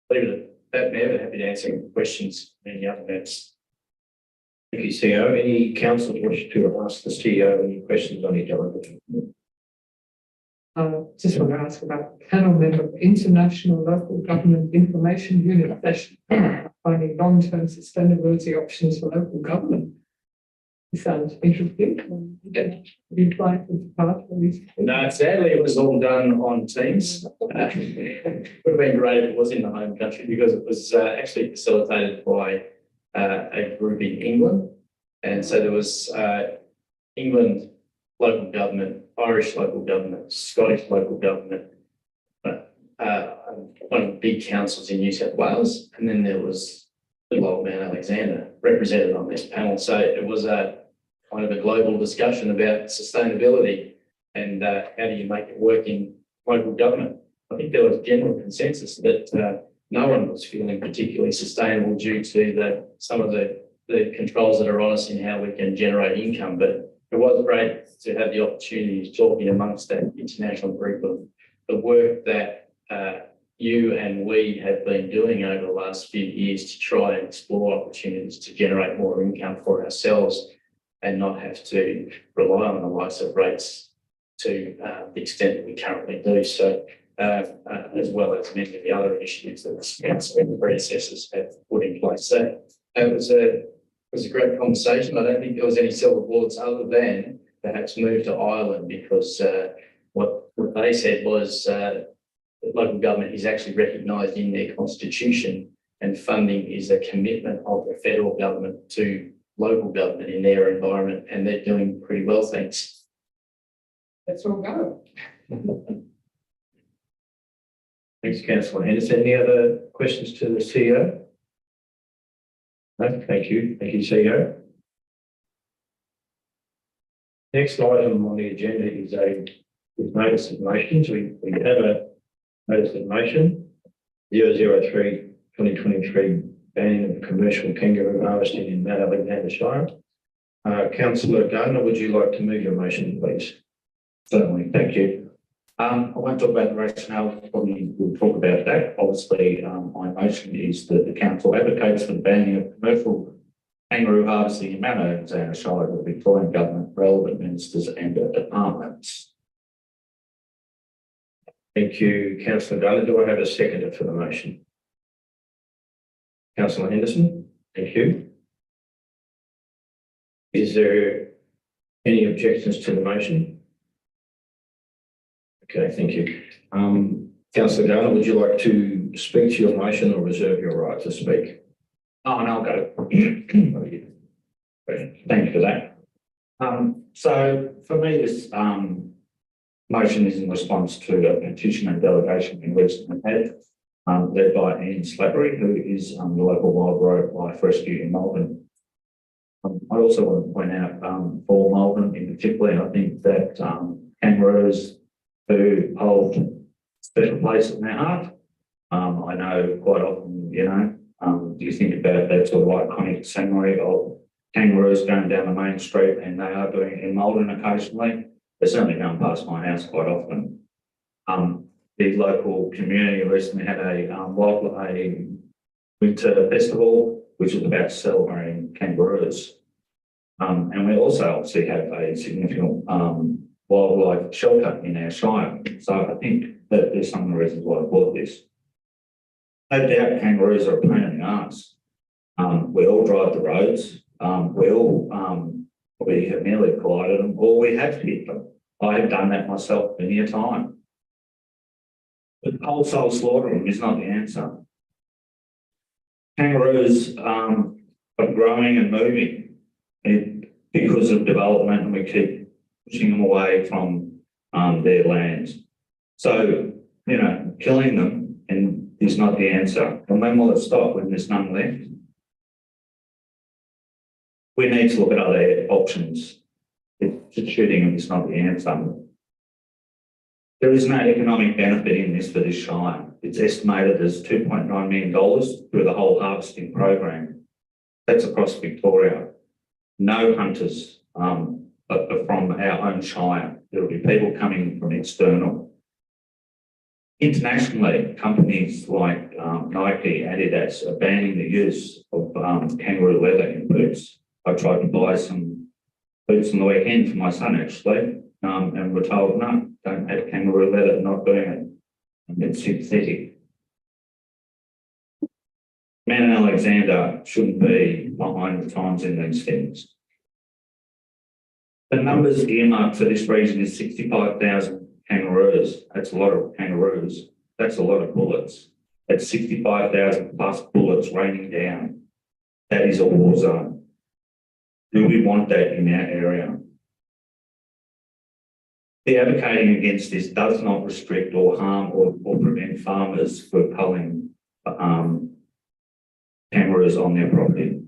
Leave it at that, Mayor. Happy to answer any questions from any other members. Thank you, CEO. Any councillors wish to ask the CEO any questions on his delegate? Just want to ask about panel member for International Local Government Information Unit session, finding long-term sustainability options for local government. It sounds interesting. Have you applied for part of this? No, sadly, it was all done on Teams. Would have been great if it was in the home country because it was actually facilitated by a group in England. And so there was England local government, Irish local government, Scottish local government, one of the big councils in New South Wales, and then there was little old Mount Alexander represented on this panel. So it was a kind of a global discussion about sustainability and how do you make it work in local government. I think there was general consensus that no one was feeling particularly sustainable due to some of the controls that are on us in how we can generate income. But it was great to have the opportunity to talk in amongst that international group of the work that you and we have been doing over the last few years to try and explore opportunities to generate more income for ourselves and not have to rely on the likes of rates to the extent that we currently do. So, as well as many of the other initiatives that the council and the predecessors have put in place. So it was a great conversation. I don't think there was any silver bullets other than perhaps move to Ireland because what they said was that local government is actually recognised in their constitution and funding is a commitment of the federal government to local government in their environment, and they're doing pretty well, thanks. Let's all go. Thanks, Councillor Henderson. Any other questions to the CEO? No, thank you. Thank you, CEO. Next item on the agenda is notice of motions. We have a notice of motion 003/2023 banning of commercial kangaroo harvesting in Mount Alexander Shire. Councillor Gardner, would you like to move your motion, please? Certainly, thank you. I won't talk about the rationale, probably we'll talk about that. Obviously, my motion is that the council advocates for the banning of commercial kangaroo harvesting in Mount Alexander Shire with the Victorian Government, relevant ministers and departments. Thank you, Councillor Gardner. Do I have a seconder for the motion? Councillor Henderson, thank you. Is there any objections to the motion? Okay, thank you. Councillor Gardner, would you like to speak to your motion or reserve your right to speak? Oh, and I'll go. Thank you for that. So for me, this motion is in response to a petition and delegation we recently had, led by Ian Slattery, who is the local wildlife rescue in Melbourne. I also want to point out for Melbourne in particular, I think that kangaroos who hold a special place in their heart. I know quite often, you think about that sort of iconic scenery of kangaroos going down the main street, and they are doing it in Melbourne occasionally. They're certainly going past my house quite often. The local community recently had a winter festival, which was about celebrating kangaroos. And we also obviously have a significant wildlife shelter in our shire. So I think that there's some of the reasons why I bought this. No doubt kangaroos are a pain in the arse. We all drive the roads. We have nearly collided them, or we have hit them. I have done that myself many a time. But wholesale slaughtering is not the answer. Kangaroos are growing and moving because of development, and we keep pushing them away from their lands. So, killing them is not the answer. And when will it stop? When there's none left? We need to look at other options. Just shooting them is not the answer. There is no economic benefit in this for this shire. It's estimated as $2.9 million through the whole harvesting program. That's across Victoria. No hunters from our own shire. There will be people coming from external. Internationally, companies like Nike, Adidas are banning the use of kangaroo leather in boots. I tried to buy some boots on the weekend for my son, actually. And we're told, no, don't have kangaroo leather, not doing it. And it's synthetic. Mount Alexander shouldn't be behind the times in these things. The numbers earmarked for this region is 65,000 kangaroos. That's a lot of kangaroos. That's a lot of bullets. That's 65,000 plus bullets raining down. That is a war zone. Do we want that in our area? The advocating against this does not restrict or harm or prevent farmers from culling kangaroos on their property.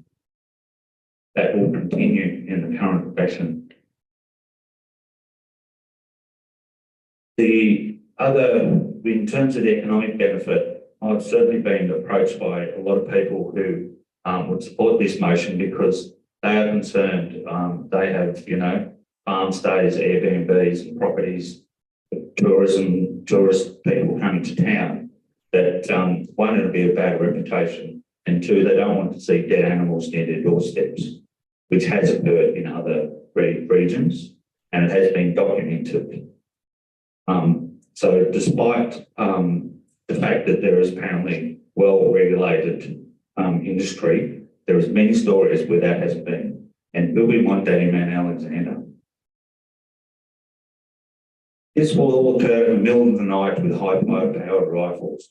That will continue in the current fashion. The other, in terms of the economic benefit, I've certainly been approached by a lot of people who would support this motion because they are concerned. They have, you know, farm stays, Airbnbs and properties, tourist people coming to town, that one, it'll be a bad reputation, and two, they don't want to see dead animals near their doorsteps, which has occurred in other regions and it has been documented. So despite the fact that there is apparently well-regulated industry, there is many stories where that hasn't been. And do we want that in Mount Alexander? This will all occur in the middle of the night with high-powered rifles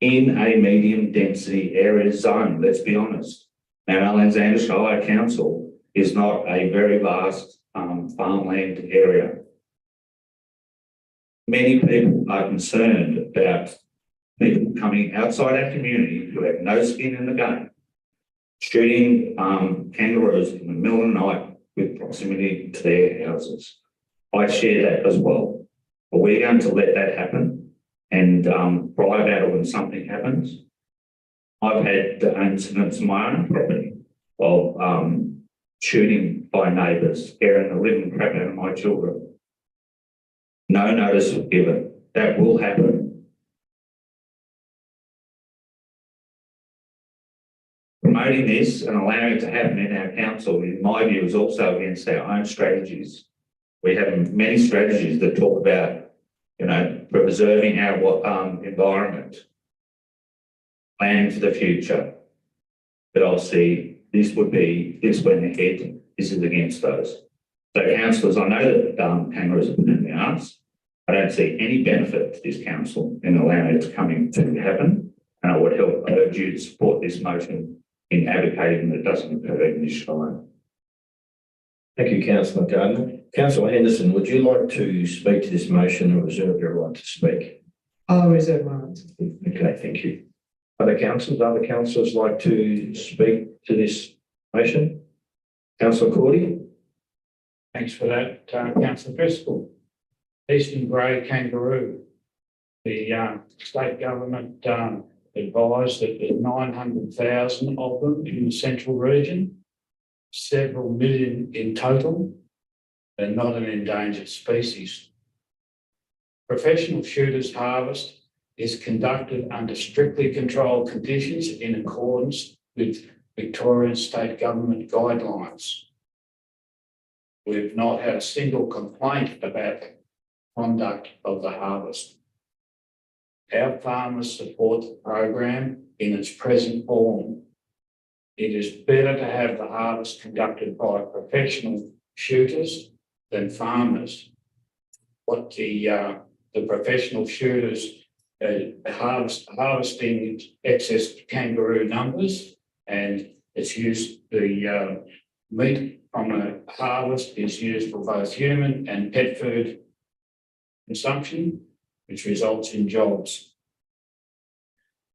in a medium density area zone, let's be honest. Mount Alexander Shire Council is not a very vast farmland area. Many people are concerned about people coming outside our community who have no skin in the game, shooting kangaroos in the middle of the night with proximity to their houses. I share that as well. Are we going to let that happen and cry about it when something happens? I've had incidents on my own property of shooting by neighbours, scaring the living crap out of my children. No notice was given. That will happen. Promoting this and allowing it to happen in our council, in my view, is also against our own strategies. We have many strategies that talk about, you know, preserving our environment, planning for the future. But I'll see this went ahead. This is against those. So, councillors, I know that kangaroos are put in the arts. I don't see any benefit to this council in allowing it to come in to happen, and I would urge you to support this motion in advocating that it doesn't occur in this shire. Thank you, Councillor Gardner. Councillor Henderson, would you like to speak to this motion or reserve your right to speak? I'll reserve my right. Okay, thank you. Other councillors like to speak to this motion? Councillor Cordy? Thanks for that, Councillor Driscoll. Eastern grey kangaroo. The state government advised that there's 900,000 of them in the central region, several million in total. They're not an endangered species. Professional shooters harvest is conducted under strictly controlled conditions in accordance with Victorian state government guidelines. We've not had a single complaint about conduct of the harvest. Our farmers support the program in its present form. It is better to have the harvest conducted by professional shooters than farmers. What the professional shooters harvesting excess kangaroo numbers, and it's used, the meat from a harvest is used for both human and pet food consumption, which results in jobs.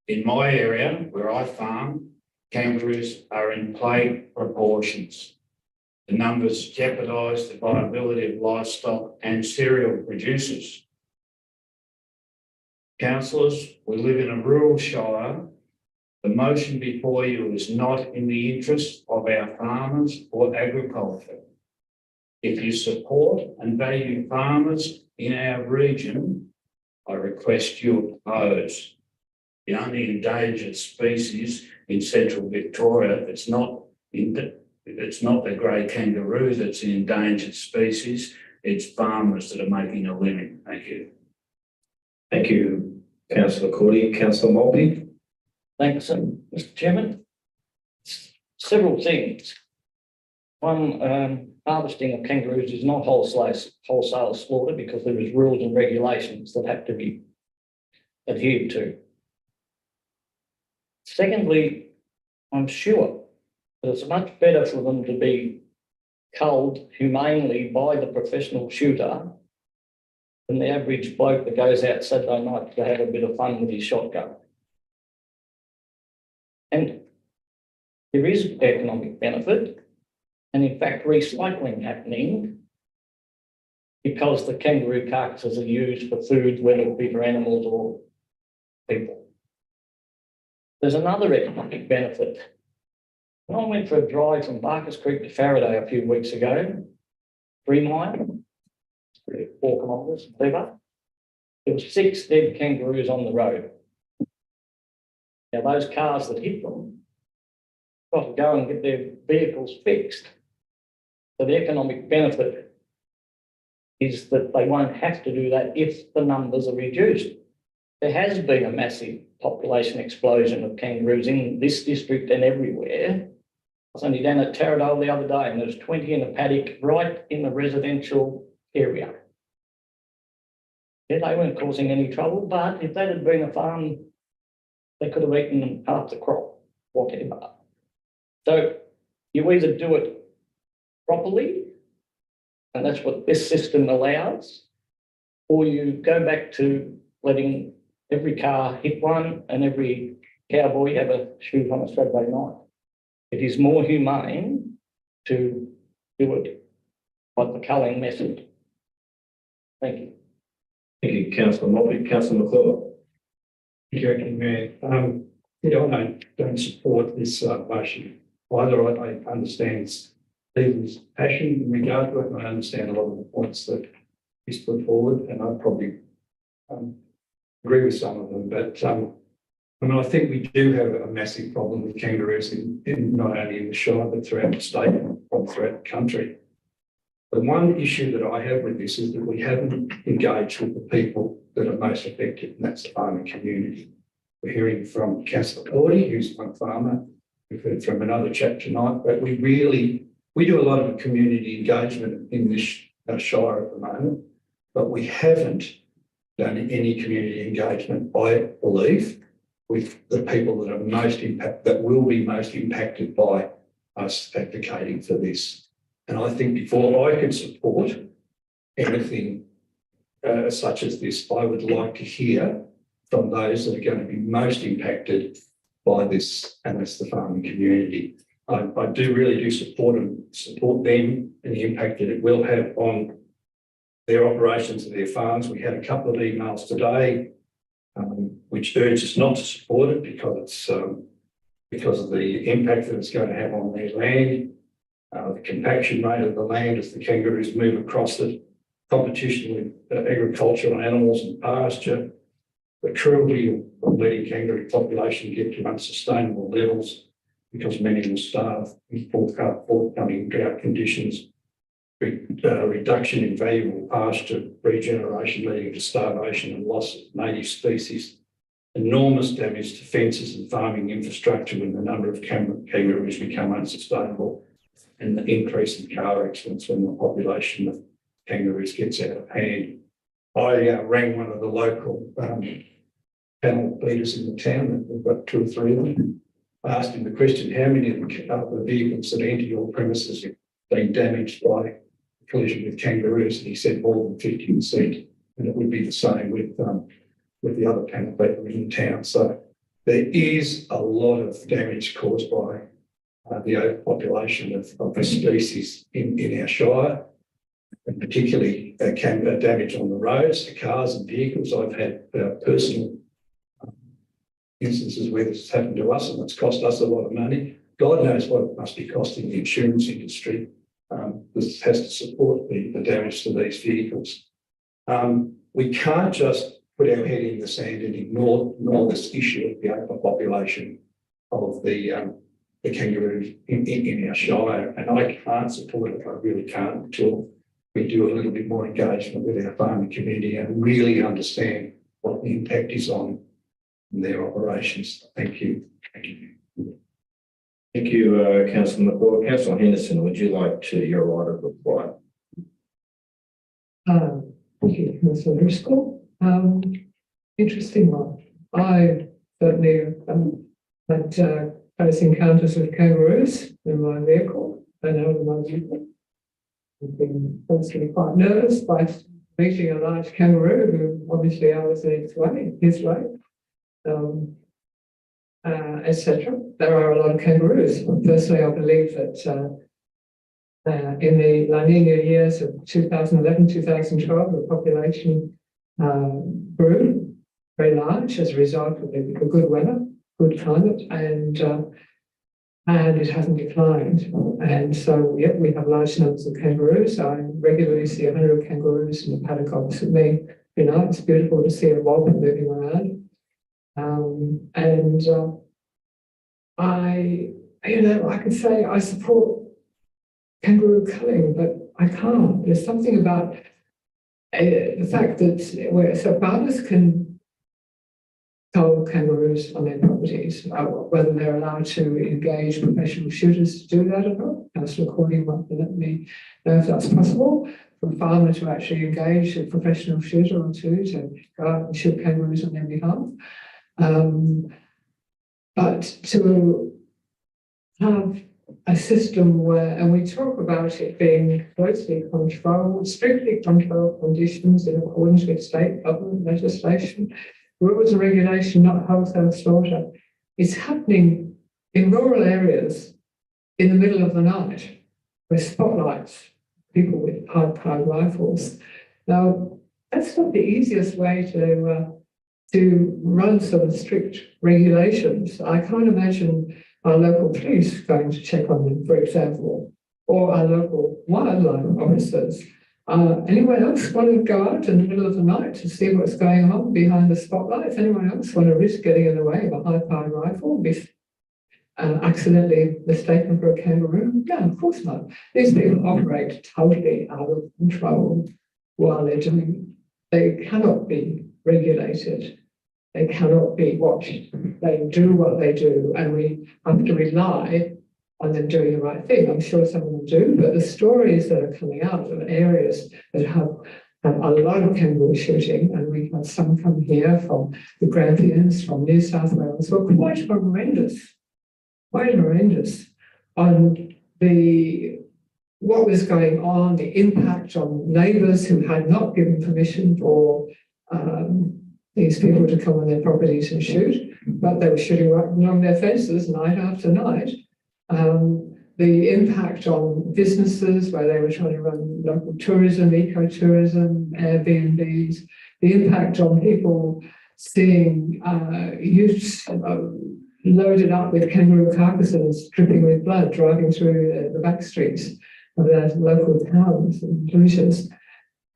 In my area, where I farm, kangaroos are in plague proportions. The numbers jeopardise the viability of livestock and cereal producers. Councillors, we live in a rural shire. The motion before you is not in the interest of our farmers or agriculture. If you support and value farmers in our region, I request you oppose. The only endangered species in central Victoria, it's not the grey kangaroo that's an endangered species, it's farmers that are making a living. Thank you. Thank you, councillor Cordy. Councillor Maltby. Thanks, Mr. Chairman. Several things. One, harvesting of kangaroos is not wholesale slaughter because there is rules and regulations that have to be adhered to. Secondly, I'm sure that it's much better for them to be culled humanely by the professional shooter than the average bloke that goes out Saturday night to have a bit of fun with his shotgun. And there is economic benefit, and in fact recycling happening because the kangaroo carcasses are used for food, whether it be for animals or people. There's another economic benefit. When I went for a drive from Barkers Creek to Faraday a few weeks ago, 3 miles, 4 kilometres, whatever, there were 6 dead kangaroos on the road. Now those cars that hit them got to go and get their vehicles fixed. So the economic benefit is that they won't have to do that if the numbers are reduced. There has been a massive population explosion of kangaroos in this district and everywhere. I was only down at Taradale the other day and there was 20 in a paddock right in the residential area. Yeah, they weren't causing any trouble, but if that had been a farm, they could have eaten half the crop, whatever. So you either do it properly, and that's what this system allows, or you go back to letting every car hit one and every cowboy have a shoot on a Saturday night. It is more humane to do it by the culling method. Thank you. Thank you, councillor Maltby. Councillor McClure. Thank you, Acting Mayor. I don't support this motion either. I understand Stephen's passion in regard to it, and I understand a lot of the points that he's put forward, and I probably agree with some of them. But I think we do have a massive problem with kangaroos in not only in the Shire but throughout the state and probably throughout the country. The one issue that I have with this is that we haven't engaged with the people that are most affected, and that's the farming community. We're hearing from Councillor Cordy, who's one farmer. We've heard from another chap tonight, but we do a lot of community engagement in this Shire at the moment, but we haven't done any community engagement, I believe, with the people that are that will be most impacted by us advocating for this. And I think before I can support anything such as this, I would like to hear from those that are going to be most impacted by this, and that's the farming community. I really support them and the impact that it will have on their operations and their farms. We had a couple of emails today which urge us not to support it because of the impact that it's going to have on their land, the compaction rate of the land as the kangaroos move across it, competition with agricultural animals and pasture, the cruelty of letting kangaroo population get to unsustainable levels because many will starve in forthcoming drought conditions, reduction in valuable pasture, regeneration leading to starvation and loss of native species, enormous damage to fences and farming infrastructure when the number of kangaroos become unsustainable, and the increase in car accidents when the population of kangaroos gets out of hand. I rang one of the local panel beaters in the town, and we've got 2 or 3 of them. I asked him the question, how many of the vehicles that enter your premises have been damaged by collision with kangaroos? And he said more than 50%, and it would be the same with the other panel beater in town. So there is a lot of damage caused by the overpopulation of the species in our Shire, and particularly damage on the roads, the cars and vehicles. I've had personal instances where this has happened to us and it's cost us a lot of money. God knows what it must be costing the insurance industry. This has to support the damage to these vehicles. We can't just put our head in the sand and ignore this issue of the overpopulation of the kangaroos in our Shire, and I can't support it. I really can't until we do a little bit more engagement with our farming community and really understand what the impact is on their operations. Thank you. Thank you. Thank you, councillor McCall. Councillor Henderson, would you like to, your right of reply? Thank you, Councillor Driscoll. Interesting one. I certainly had close encounters with kangaroos in my vehicle and out of my vehicle. I've been personally quite nervous by meeting a large kangaroo who obviously I was in his way, etc. There are a lot of kangaroos. Personally, I believe that in the La Nina years of 2011, 2012, the population grew very large as a result of the good weather, good climate, and it hasn't declined. And so, yep, we have large numbers of kangaroos. I regularly see 100 kangaroos in the paddock opposite me. You know, it's beautiful to see a mob moving around. I could say I support kangaroo culling, but I can't. There's something about the fact that farmers can cull kangaroos on their properties, whether they're allowed to engage professional shooters to do that or not. Councillor Cordy might let me know if that's possible for a farmer to actually engage a professional shooter or two to go out and shoot kangaroos on their behalf. But to have a system where, and we talk about it being closely controlled, strictly controlled conditions in accordance with state government legislation, rules and regulation, not wholesale slaughter. It's happening in rural areas in the middle of the night with spotlights, people with high-powered rifles. Now, that's not the easiest way to run sort of strict regulations. I can't imagine our local police going to check on them, for example, or our local wildlife officers. Anyone else want to go out in the middle of the night to see what's going on behind the spotlights? Anyone else want to risk getting in the way of a high-powered rifle, be accidentally mistaken for a kangaroo? No, of course not. These people operate totally out of control while they're doing. They cannot be regulated. They cannot be watched. They do what they do, and we have to rely on them doing the right thing. I'm sure some of them do, but the stories that are coming out of areas that have a lot of kangaroo shooting, and we had some come here from the Grampians, from New South Wales, were quite horrendous on what was going on, the impact on neighbours who had not given permission for these people to come on their properties and shoot, but they were shooting right along their fences night after night. The impact on businesses where they were trying to run local tourism, ecotourism, Airbnbs, the impact on people seeing youths loaded up with kangaroo carcasses, dripping with blood, driving through the back streets of their local towns and villages.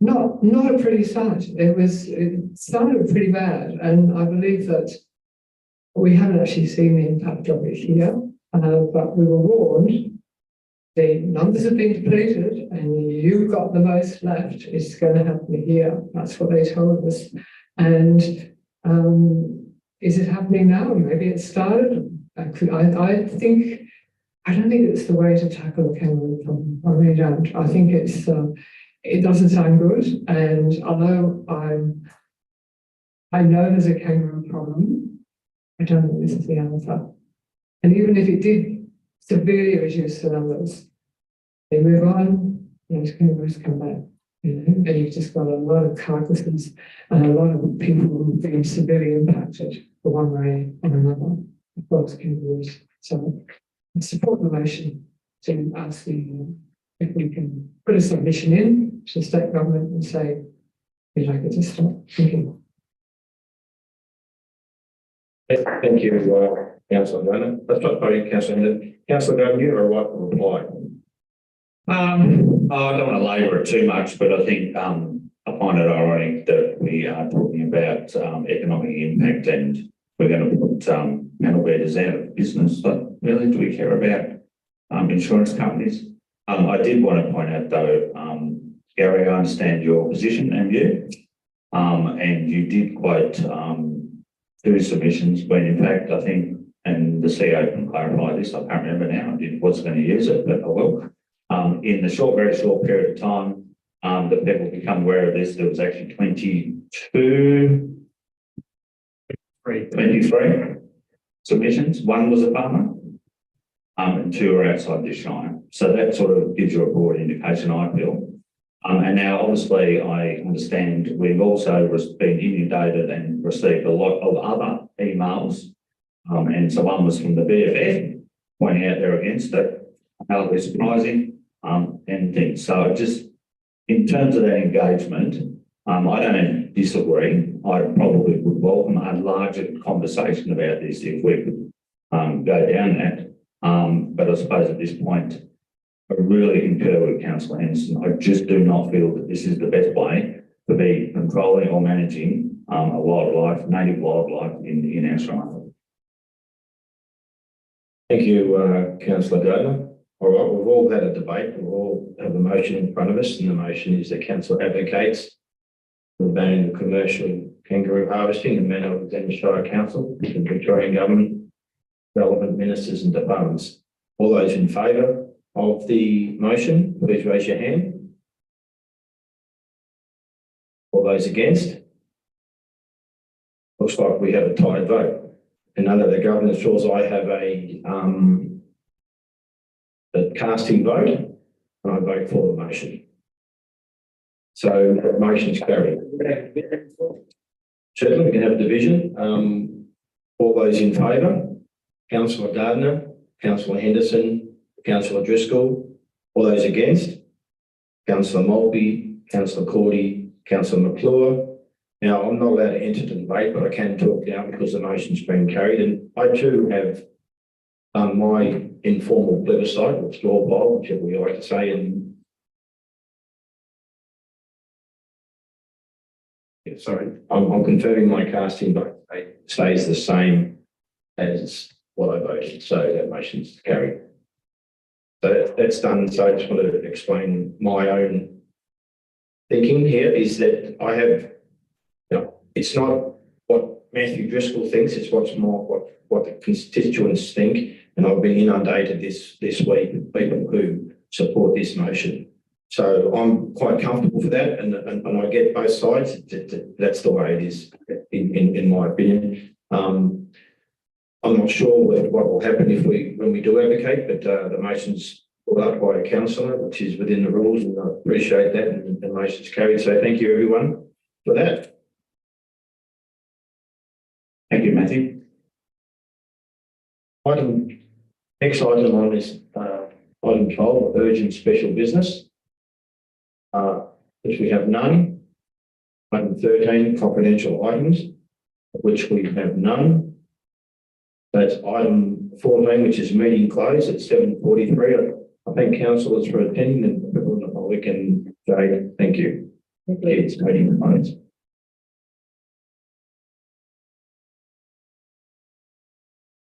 Not a pretty sight. It started pretty bad, and I believe that we haven't actually seen the impact of it here, but we were warned. The numbers have been depleted, and you've got the most left. It's going to happen here. That's what they told us. And is it happening now? Maybe it started. I don't think it's the way to tackle the kangaroo problem. I really don't. I think it doesn't sound good. And although I know there's a kangaroo problem, I don't think this is the answer. And even if it did severely reduce the numbers, they move on, those kangaroos come back. And you've just got a lot of carcasses and a lot of people who've been severely impacted for one way or another of those kangaroos. So I support the motion to ask if we can put a submission in to the state government and say, we'd like it to stop. Thank you. Thank you, Councillor Gunner. That's not voting, Councillor Henderson. Councillor Gunner, you are right to reply. I don't want to labour it too much, but I think I find it ironic that we are talking about economic impact and we're going to put panel beaters out of business. But really, do we care about insurance companies? I did want to point out, though, Gary, I understand your position and view. And you did quote, 2 submissions, when in fact, I think, and the CEO can clarify this, I can't remember now, I wasn't going to use it, but I will. In the very short period of time, that people become aware of this, there was actually 23 submissions. 1 was a farmer, and 2 are outside this shire. So that sort of gives you a broad indication, I feel. And now, obviously, I understand we've also been inundated and received a lot of other emails. And so one was from the BFF pointing out they're against it, hardly surprising, and things. So just in terms of that engagement, I don't disagree. I probably would welcome a larger conversation about this if we could go down that. But I suppose at this point, I really concur with Councillor Henderson. I just do not feel that this is the best way to be controlling or managing a wildlife, native wildlife in our shrine. Thank you, Councillor Gardner. All right, we've all had a debate. We all have a motion in front of us, and the motion is that council advocates for banning the commercial kangaroo harvesting in manner of the Shire Council, the Victorian Government, relevant ministers and departments. All those in favour of the motion, please raise your hand. All those against? Looks like we have a tied vote. And under the governance rules, I have a casting vote, and I vote for the motion. So the motion is carried. Certainly, we can have a division. All those in favour? Councillor Gardner, Councillor Henderson, Councillor Driscoll. All those against? Councillor Maltby, Councillor Cordy, Councillor McClure. Now, I'm not allowed to enter the debate, but I can talk now because the motion's been carried. And I too have my informal plebiscite or straw poll, whichever we like to say. And yeah, sorry, I'm confirming my casting vote stays the same as what I voted. So that motion's carried. So that's done. So I just want to explain my own thinking here is that I have, it's not what Matthew Driscoll thinks, it's what's more what the constituents think. And I've been inundated this week with people who support this motion. So I'm quite comfortable for that, and I get both sides. That's the way it is, in my opinion. I'm not sure what will happen when we do advocate, but the motion's brought up by a councillor, which is within the rules, and I appreciate that, and the motion's carried. So thank you, everyone, for that. Thank you, Matthew. Next item on this item 12, urgent special business, which we have none. Item 13, confidential items, which we have none. That's item 14, which is meeting closed at 7:43. I thank councillors for attending, and people in the public and Jade, thank you. It's meeting closed.